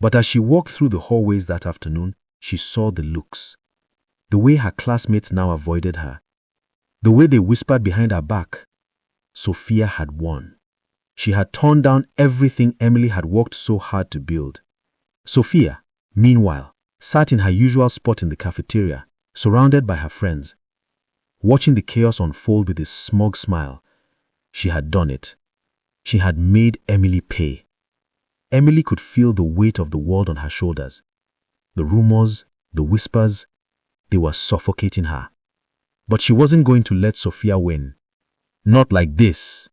But as she walked through the hallways that afternoon, she saw the looks. The way her classmates now avoided her. The way they whispered behind her back. Sophia had won. She had torn down everything Emily had worked so hard to build. Sophia, meanwhile, sat in her usual spot in the cafeteria, surrounded by her friends. Watching the chaos unfold with a smug smile. She had done it. She had made Emily pay. Emily could feel the weight of the world on her shoulders. The rumors, the whispers, they were suffocating her. But she wasn't going to let Sophia win. Not like this.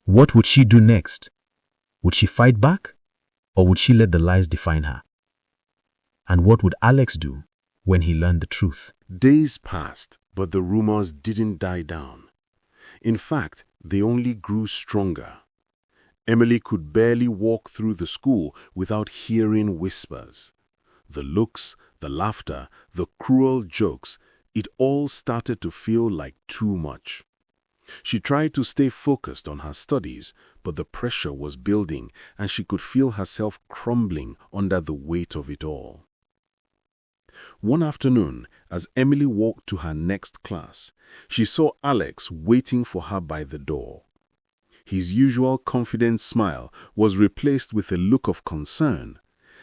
What would she do next? Would she fight back? Or would she let the lies define her? And what would Alex do when he learned the truth? Days passed, but the rumors didn't die down. In fact, they only grew stronger. Emily could barely walk through the school without hearing whispers. The looks, the laughter, the cruel jokes, it all started to feel like too much. She tried to stay focused on her studies, but the pressure was building and she could feel herself crumbling under the weight of it all. One afternoon, as Emily walked to her next class, she saw Alex waiting for her by the door. His usual confident smile was replaced with a look of concern,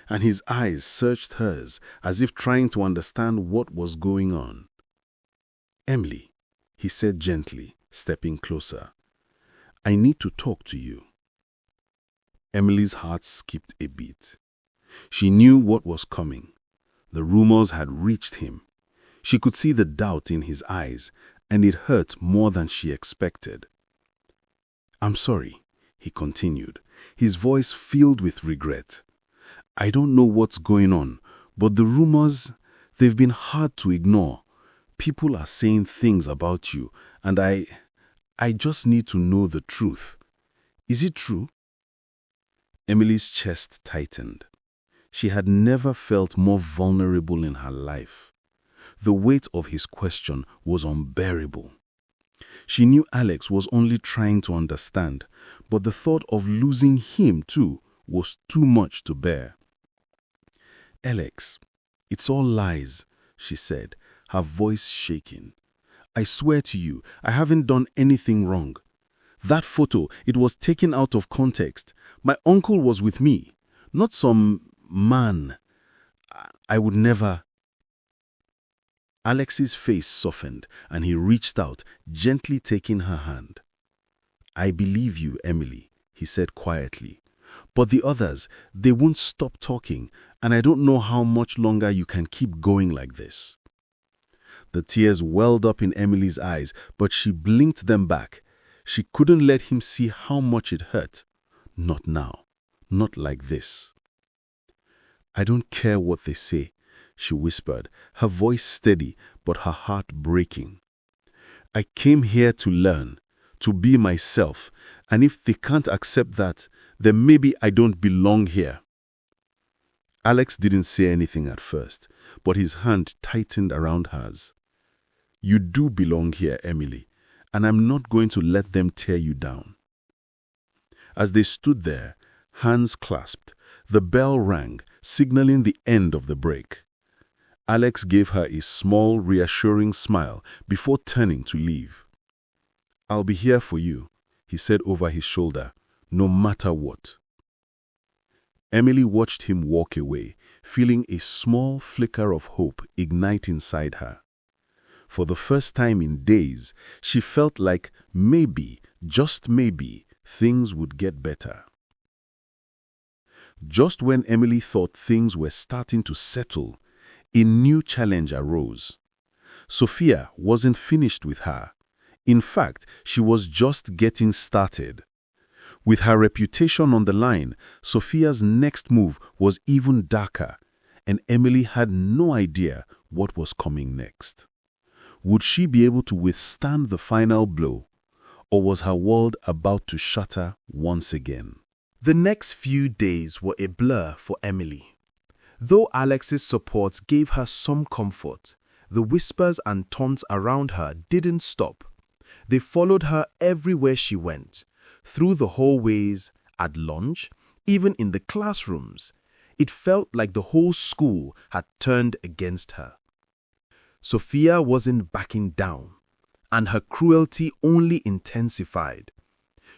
and his eyes searched hers as if trying to understand what was going on. "Emily," he said gently, stepping closer, "I need to talk to you." Emily's heart skipped a beat. She knew what was coming. The rumors had reached him. She could see the doubt in his eyes, and it hurt more than she expected. "I'm sorry," he continued, his voice filled with regret. "I don't know what's going on, but the rumors, they've been hard to ignore. People are saying things about you, and I just need to know the truth. Is it true?" Emily's chest tightened. She had never felt more vulnerable in her life. The weight of his question was unbearable. She knew Alex was only trying to understand, but the thought of losing him too was too much to bear. "Alex, it's all lies," she said, her voice shaking. "I swear to you, I haven't done anything wrong. That photo, it was taken out of context. My uncle was with me, not some man. I would never..." Alex's face softened and he reached out, gently taking her hand. "I believe you, Emily," he said quietly. "But the others, they won't stop talking, and I don't know how much longer you can keep going like this." The tears welled up in Emily's eyes, but she blinked them back. She couldn't let him see how much it hurt. Not now. Not like this. "I don't care what they say," she whispered, her voice steady but her heart breaking. "I came here to learn, to be myself, and if they can't accept that, then maybe I don't belong here." Alex didn't say anything at first, but his hand tightened around hers. "You do belong here, Emily, and I'm not going to let them tear you down." As they stood there, hands clasped, the bell rang, signaling the end of the break. Alex gave her a small, reassuring smile before turning to leave. "I'll be here for you," he said over his shoulder, "no matter what." Emily watched him walk away, feeling a small flicker of hope ignite inside her. For the first time in days, she felt like maybe, just maybe, things would get better. Just when Emily thought things were starting to settle, a new challenge arose. Sophia wasn't finished with her. In fact, she was just getting started. With her reputation on the line, Sophia's next move was even darker, and Emily had no idea what was coming next. Would she be able to withstand the final blow, or was her world about to shatter once again? The next few days were a blur for Emily. Though Alex's support gave her some comfort, the whispers and taunts around her didn't stop. They followed her everywhere she went, through the hallways, at lunch, even in the classrooms. It felt like the whole school had turned against her. Sophia wasn't backing down, and her cruelty only intensified.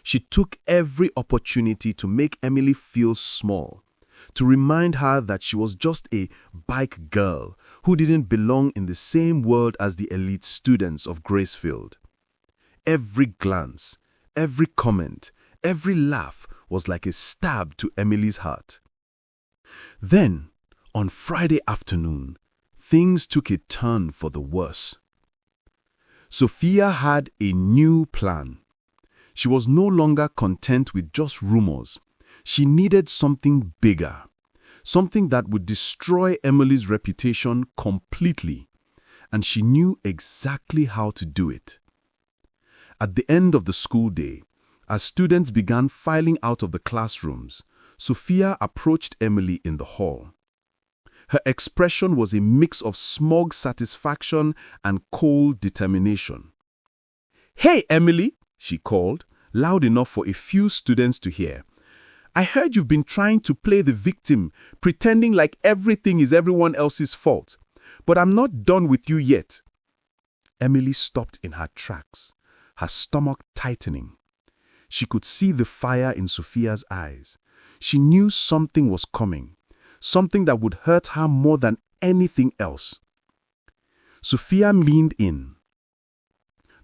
She took every opportunity to make Emily feel small, to remind her that she was just a bike girl who didn't belong in the same world as the elite students of Gracefield. Every glance, every comment, every laugh was like a stab to Emily's heart. Then, on Friday afternoon, things took a turn for the worse. Sophia had a new plan. She was no longer content with just rumors. She needed something bigger, something that would destroy Emily's reputation completely, and she knew exactly how to do it. At the end of the school day, as students began filing out of the classrooms, Sophia approached Emily in the hall. Her expression was a mix of smug satisfaction and cold determination. "Hey, Emily," she called, loud enough for a few students to hear. "I heard you've been trying to play the victim, pretending like everything is everyone else's fault. But I'm not done with you yet." Emily stopped in her tracks, her stomach tightening. She could see the fire in Sophia's eyes. She knew something was coming, something that would hurt her more than anything else. Sophia leaned in,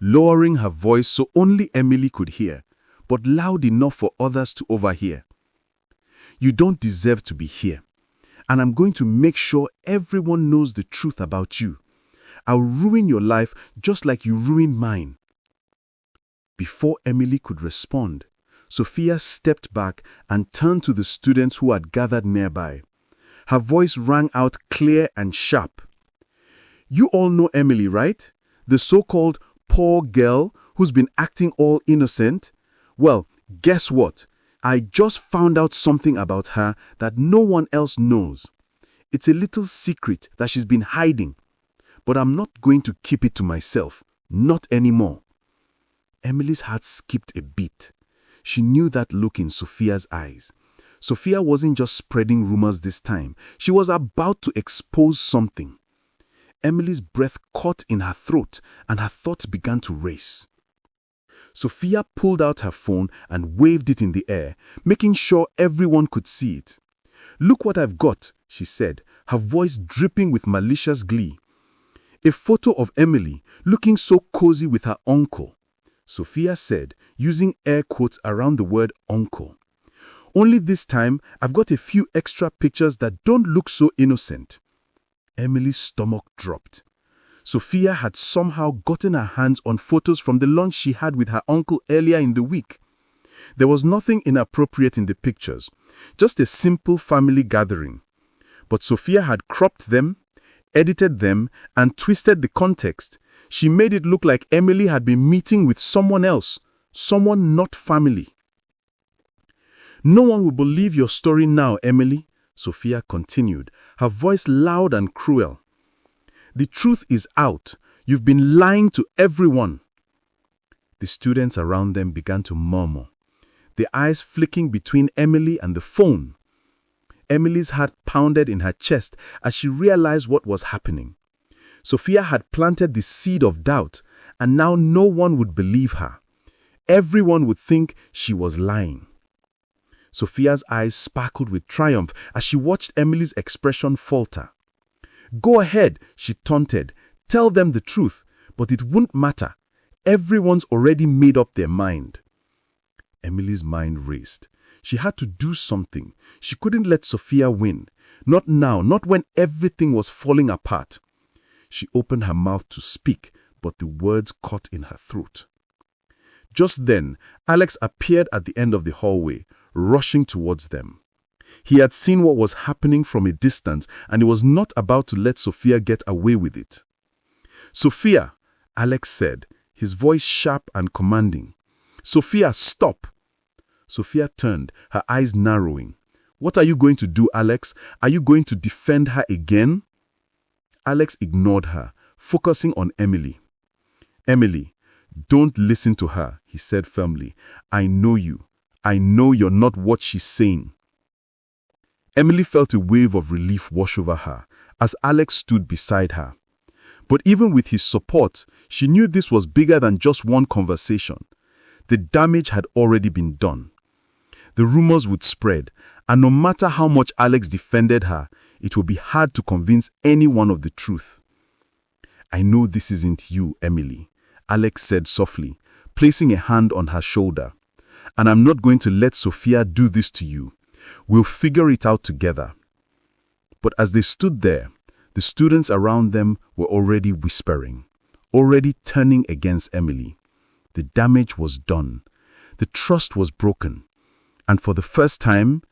lowering her voice so only Emily could hear, but loud enough for others to overhear. "You don't deserve to be here, and I'm going to make sure everyone knows the truth about you. I'll ruin your life just like you ruined mine." Before Emily could respond, Sophia stepped back and turned to the students who had gathered nearby. Her voice rang out clear and sharp. "You all know Emily, right? The so-called poor girl who's been acting all innocent? Well, guess what? I just found out something about her that no one else knows. It's a little secret that she's been hiding, but I'm not going to keep it to myself, not anymore." Emily's heart skipped a beat. She knew that look in Sophia's eyes. Sophia wasn't just spreading rumors this time. She was about to expose something. Emily's breath caught in her throat and her thoughts began to race. Sophia pulled out her phone and waved it in the air, making sure everyone could see it. "Look what I've got," she said, her voice dripping with malicious glee. "A photo of Emily looking so cozy with her uncle," Sophia said, using air quotes around the word uncle. "Only this time, I've got a few extra pictures that don't look so innocent." Emily's stomach dropped. Sophia had somehow gotten her hands on photos from the lunch she had with her uncle earlier in the week. There was nothing inappropriate in the pictures, just a simple family gathering. But Sophia had cropped them, edited them, and twisted the context. She made it look like Emily had been meeting with someone else, someone not family. "No one will believe your story now, Emily," Sophia continued, her voice loud and cruel. "The truth is out. You've been lying to everyone." The students around them began to murmur, their eyes flicking between Emily and the phone. Emily's heart pounded in her chest as she realized what was happening. Sophia had planted the seed of doubt, and now no one would believe her. Everyone would think she was lying. Sophia's eyes sparkled with triumph as she watched Emily's expression falter. "Go ahead," she taunted. "Tell them the truth, but it won't matter. Everyone's already made up their mind." Emily's mind raced. She had to do something. She couldn't let Sophia win. Not now, not when everything was falling apart. She opened her mouth to speak, but the words caught in her throat. Just then, Alex appeared at the end of the hallway, rushing towards them. He had seen what was happening from a distance, and he was not about to let Sophia get away with it. "Sophia," Alex said, his voice sharp and commanding. "Sophia, stop!" Sophia turned, her eyes narrowing. "What are you going to do, Alex? Are you going to defend her again?" Alex ignored her, focusing on Emily. "Emily, don't listen to her," he said firmly. "I know you. I know you're not what she's saying." Emily felt a wave of relief wash over her as Alex stood beside her. But even with his support, she knew this was bigger than just one conversation. The damage had already been done. The rumors would spread, and no matter how much Alex defended her, it would be hard to convince anyone of the truth. "I know this isn't you, Emily," Alex said softly, placing a hand on her shoulder. "And I'm not going to let Sophia do this to you. We'll figure it out together." But as they stood there, the students around them were already whispering, already turning against Emily. The damage was done. The trust was broken, and for the first time,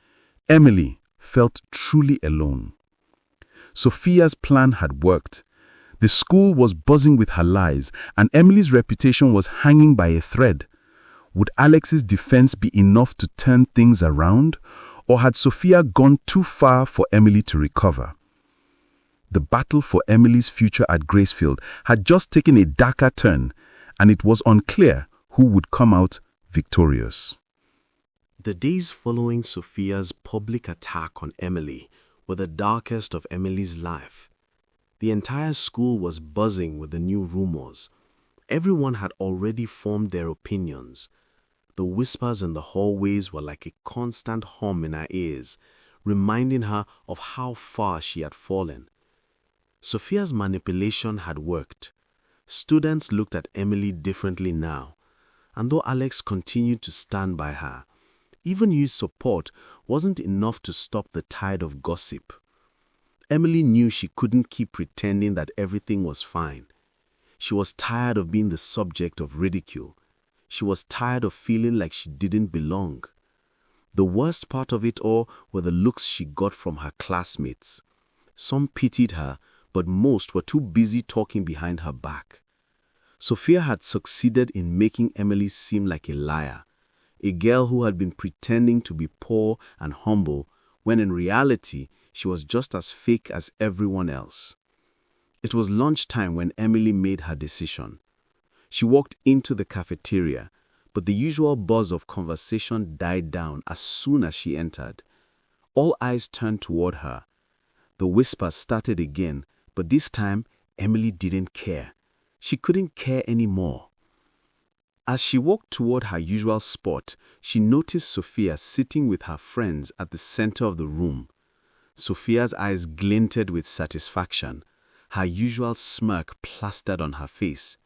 Emily felt truly alone. Sophia's plan had worked. The school was buzzing with her lies, and Emily's reputation was hanging by a thread. Would Alex's defense be enough to turn things around, or had Sophia gone too far for Emily to recover? The battle for Emily's future at Gracefield had just taken a darker turn, and it was unclear who would come out victorious. The days following Sophia's public attack on Emily were the darkest of Emily's life. The entire school was buzzing with the new rumors. Everyone had already formed their opinions. The whispers in the hallways were like a constant hum in her ears, reminding her of how far she had fallen. Sophia's manipulation had worked. Students looked at Emily differently now, and though Alex continued to stand by her, even his support wasn't enough to stop the tide of gossip. Emily knew she couldn't keep pretending that everything was fine. She was tired of being the subject of ridicule. She was tired of feeling like she didn't belong. The worst part of it all were the looks she got from her classmates. Some pitied her, but most were too busy talking behind her back. Sophia had succeeded in making Emily seem like a liar, a girl who had been pretending to be poor and humble when in reality she was just as fake as everyone else. It was lunchtime when Emily made her decision. She walked into the cafeteria, but the usual buzz of conversation died down as soon as she entered. All eyes turned toward her. The whispers started again, but this time Emily didn't care. She couldn't care anymore. As she walked toward her usual spot, she noticed Sophia sitting with her friends at the center of the room. Sophia's eyes glinted with satisfaction, her usual smirk plastered on her face.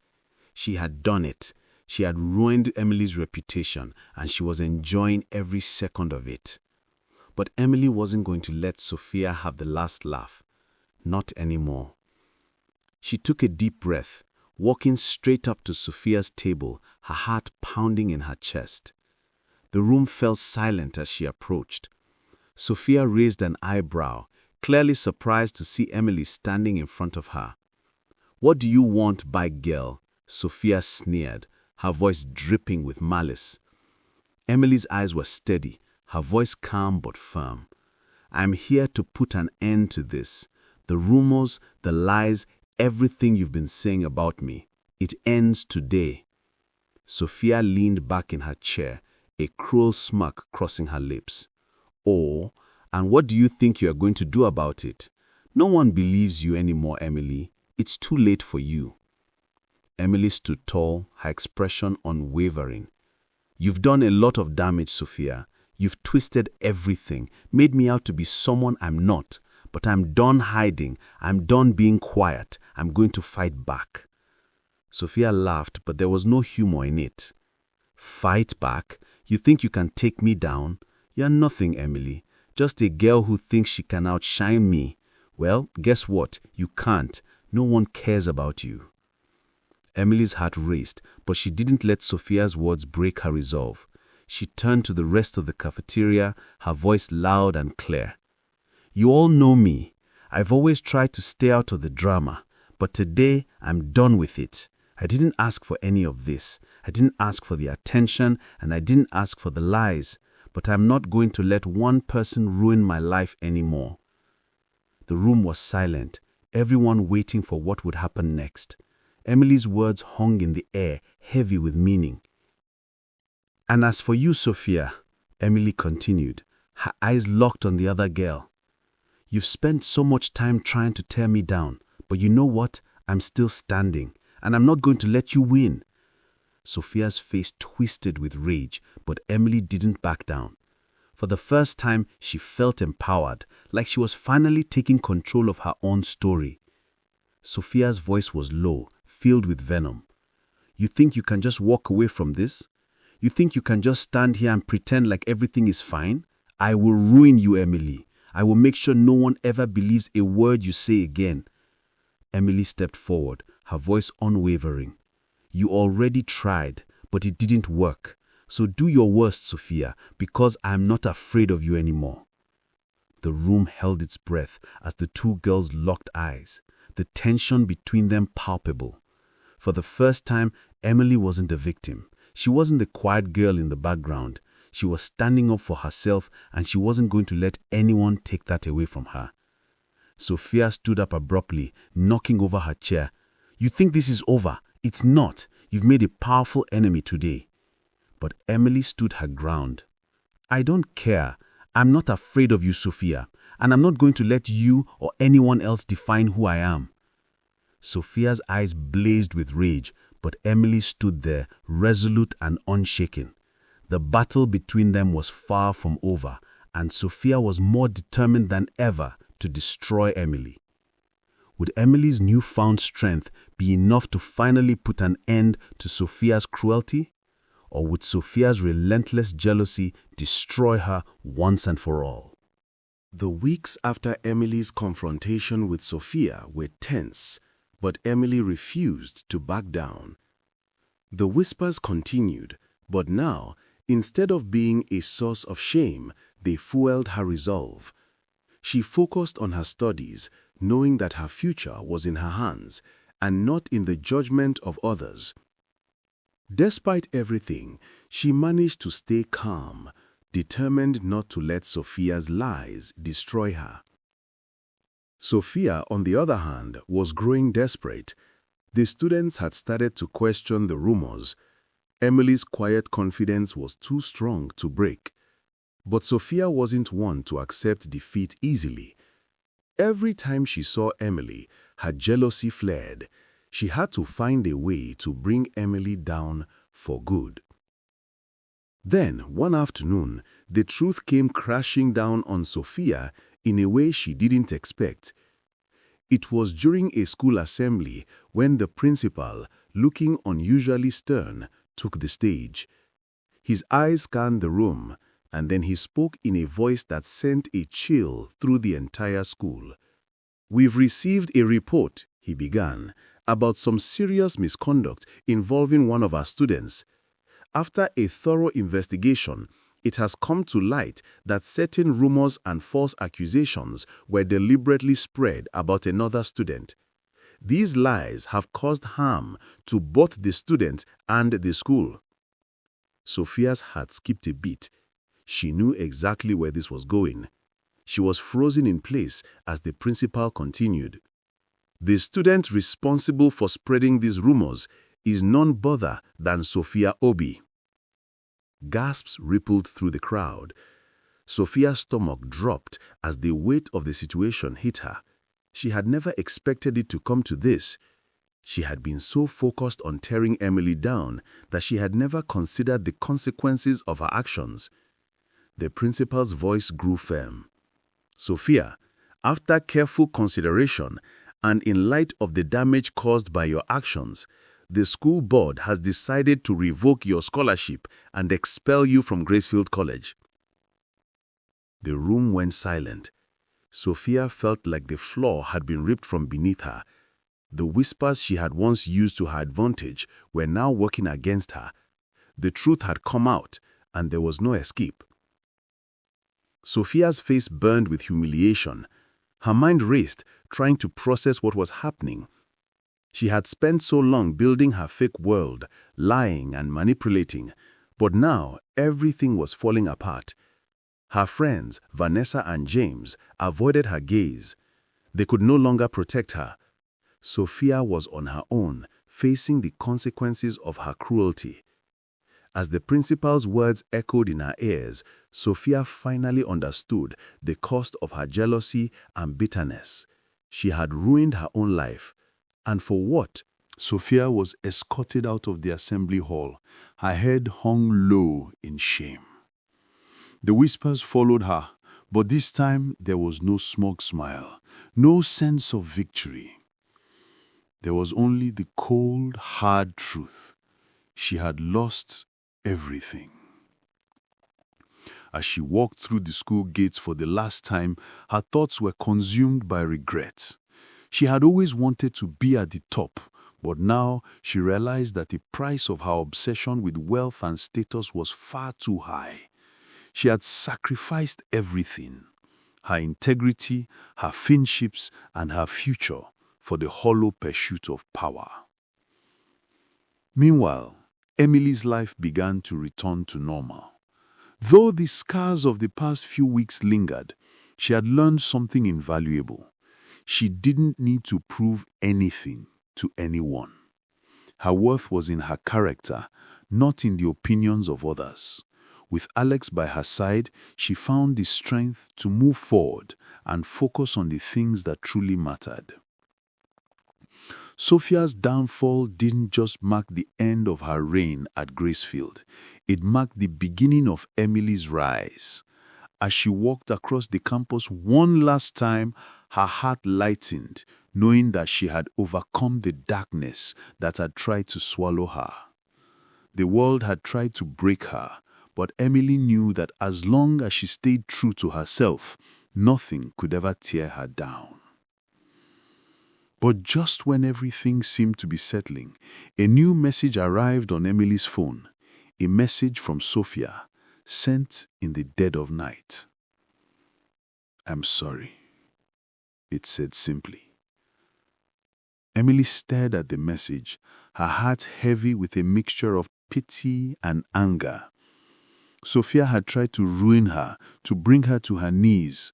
She had done it. She had ruined Emily's reputation, and she was enjoying every second of it. But Emily wasn't going to let Sophia have the last laugh. Not anymore. She took a deep breath, walking straight up to Sophia's table, her heart pounding in her chest. The room fell silent as she approached. Sophia raised an eyebrow, clearly surprised to see Emily standing in front of her. "What do you want, big girl?" Sophia sneered, her voice dripping with malice. Emily's eyes were steady, her voice calm but firm. "I'm here to put an end to this. The rumors, the lies, everything you've been saying about me. It ends today." Sophia leaned back in her chair, a cruel smirk crossing her lips. "Oh, and what do you think you are going to do about it? No one believes you anymore, Emily. It's too late for you." Emily stood tall, her expression unwavering. "You've done a lot of damage, Sophia. You've twisted everything, made me out to be someone I'm not. But I'm done hiding. I'm done being quiet. I'm going to fight back." Sophia laughed, but there was no humor in it. "Fight back? You think you can take me down? You're nothing, Emily. Just a girl who thinks she can outshine me. Well, guess what? You can't. No one cares about you." Emily's heart raced, but she didn't let Sophia's words break her resolve. She turned to the rest of the cafeteria, her voice loud and clear. "You all know me. I've always tried to stay out of the drama, but today I'm done with it. I didn't ask for any of this. I didn't ask for the attention, and I didn't ask for the lies. But I'm not going to let one person ruin my life anymore." The room was silent, everyone waiting for what would happen next. Emily's words hung in the air, heavy with meaning. "And as for you, Sophia," Emily continued, her eyes locked on the other girl, "you've spent so much time trying to tear me down, but you know what? I'm still standing, and I'm not going to let you win." Sophia's face twisted with rage, but Emily didn't back down. For the first time, she felt empowered, like she was finally taking control of her own story. Sophia's voice was low, filled with venom. "You think you can just walk away from this? You think you can just stand here and pretend like everything is fine? I will ruin you, Emily. I will make sure no one ever believes a word you say again." Emily stepped forward, her voice unwavering. "You already tried, but it didn't work. So do your worst, Sophia, because I am not afraid of you anymore." The room held its breath as the two girls locked eyes, the tension between them palpable. For the first time, Emily wasn't a victim. She wasn't the quiet girl in the background. She was standing up for herself, and she wasn't going to let anyone take that away from her. Sophia stood up abruptly, knocking over her chair. "You think this is over? It's not. You've made a powerful enemy today." But Emily stood her ground. "I don't care. I'm not afraid of you, Sophia, and I'm not going to let you or anyone else define who I am." Sophia's eyes blazed with rage, but Emily stood there, resolute and unshaken. The battle between them was far from over, and Sophia was more determined than ever to destroy Emily. Would Emily's newfound strength be enough to finally put an end to Sophia's cruelty? Or would Sophia's relentless jealousy destroy her once and for all? The weeks after Emily's confrontation with Sophia were tense, but Emily refused to back down. The whispers continued, but now, instead of being a source of shame, they fueled her resolve. She focused on her studies, knowing that her future was in her hands, and not in the judgment of others. Despite everything, she managed to stay calm, determined not to let Sophia's lies destroy her. Sophia, on the other hand, was growing desperate. The students had started to question the rumors. Emily's quiet confidence was too strong to break. But Sophia wasn't one to accept defeat easily. Every time she saw Emily, her jealousy flared. She had to find a way to bring Emily down for good. Then, one afternoon, the truth came crashing down on Sophia in a way she didn't expect. It was during a school assembly when the principal, looking unusually stern, took the stage. His eyes scanned the room, and then he spoke in a voice that sent a chill through the entire school. "We've received a report," he began, "about some serious misconduct involving one of our students. After a thorough investigation, it has come to light that certain rumors and false accusations were deliberately spread about another student. These lies have caused harm to both the student and the school." Sophia's heart skipped a beat. She knew exactly where this was going. She was frozen in place as the principal continued. "The student responsible for spreading these rumors is none other than Sophia Obi." Gasps rippled through the crowd. Sophia's stomach dropped as the weight of the situation hit her. She had never expected it to come to this. She had been so focused on tearing Emily down that she had never considered the consequences of her actions. The principal's voice grew firm. "Sophia, after careful consideration and in light of the damage caused by your actions, the school board has decided to revoke your scholarship and expel you from Gracefield College." The room went silent. Sophia felt like the floor had been ripped from beneath her. The whispers she had once used to her advantage were now working against her. The truth had come out, and there was no escape. Sophia's face burned with humiliation. Her mind raced, trying to process what was happening. She had spent so long building her fake world, lying and manipulating, but now everything was falling apart. Her friends, Vanessa and James, avoided her gaze. They could no longer protect her. Sophia was on her own, facing the consequences of her cruelty. As the principal's words echoed in her ears, Sophia finally understood the cost of her jealousy and bitterness. She had ruined her own life. And for what? Sophia was escorted out of the assembly hall, her head hung low in shame. The whispers followed her, but this time there was no smug smile, no sense of victory. There was only the cold, hard truth. She had lost everything. As she walked through the school gates for the last time, her thoughts were consumed by regret. She had always wanted to be at the top, But now she realized that the price of her obsession with wealth and status was far too high. She had sacrificed everything, her integrity, her friendships, and her future for the hollow pursuit of power. Meanwhile, Emily's life began to return to normal. Though the scars of the past few weeks lingered, she had learned something invaluable. She didn't need to prove anything to anyone. Her worth was in her character, not in the opinions of others. With Alex by her side, she found the strength to move forward and focus on the things that truly mattered. Sophia's downfall didn't just mark the end of her reign at Gracefield. It marked the beginning of Emily's rise. As she walked across the campus one last time, her heart lightened, knowing that she had overcome the darkness that had tried to swallow her. The world had tried to break her, but Emily knew that as long as she stayed true to herself, nothing could ever tear her down. But just when everything seemed to be settling, a new message arrived on Emily's phone, a message from Sophia, sent in the dead of night. "I'm sorry," it said simply. Emily stared at the message, her heart heavy with a mixture of pity and anger. Sophia had tried to ruin her, to bring her to her knees,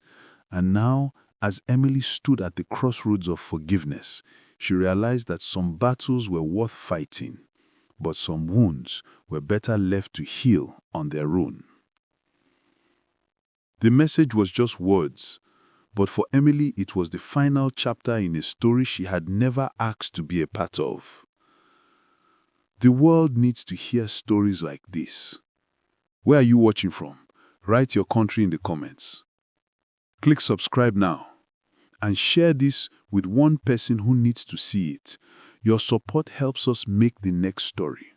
and now, as Emily stood at the crossroads of forgiveness, she realized that some battles were worth fighting, but some wounds were better left to heal on their own. The message was just words, but for Emily it was the final chapter in a story she had never asked to be a part of. The world needs to hear stories like this. Where are you watching from? Write your country in the comments. Click subscribe now and share this with one person who needs to see it. Your support helps us make the next story.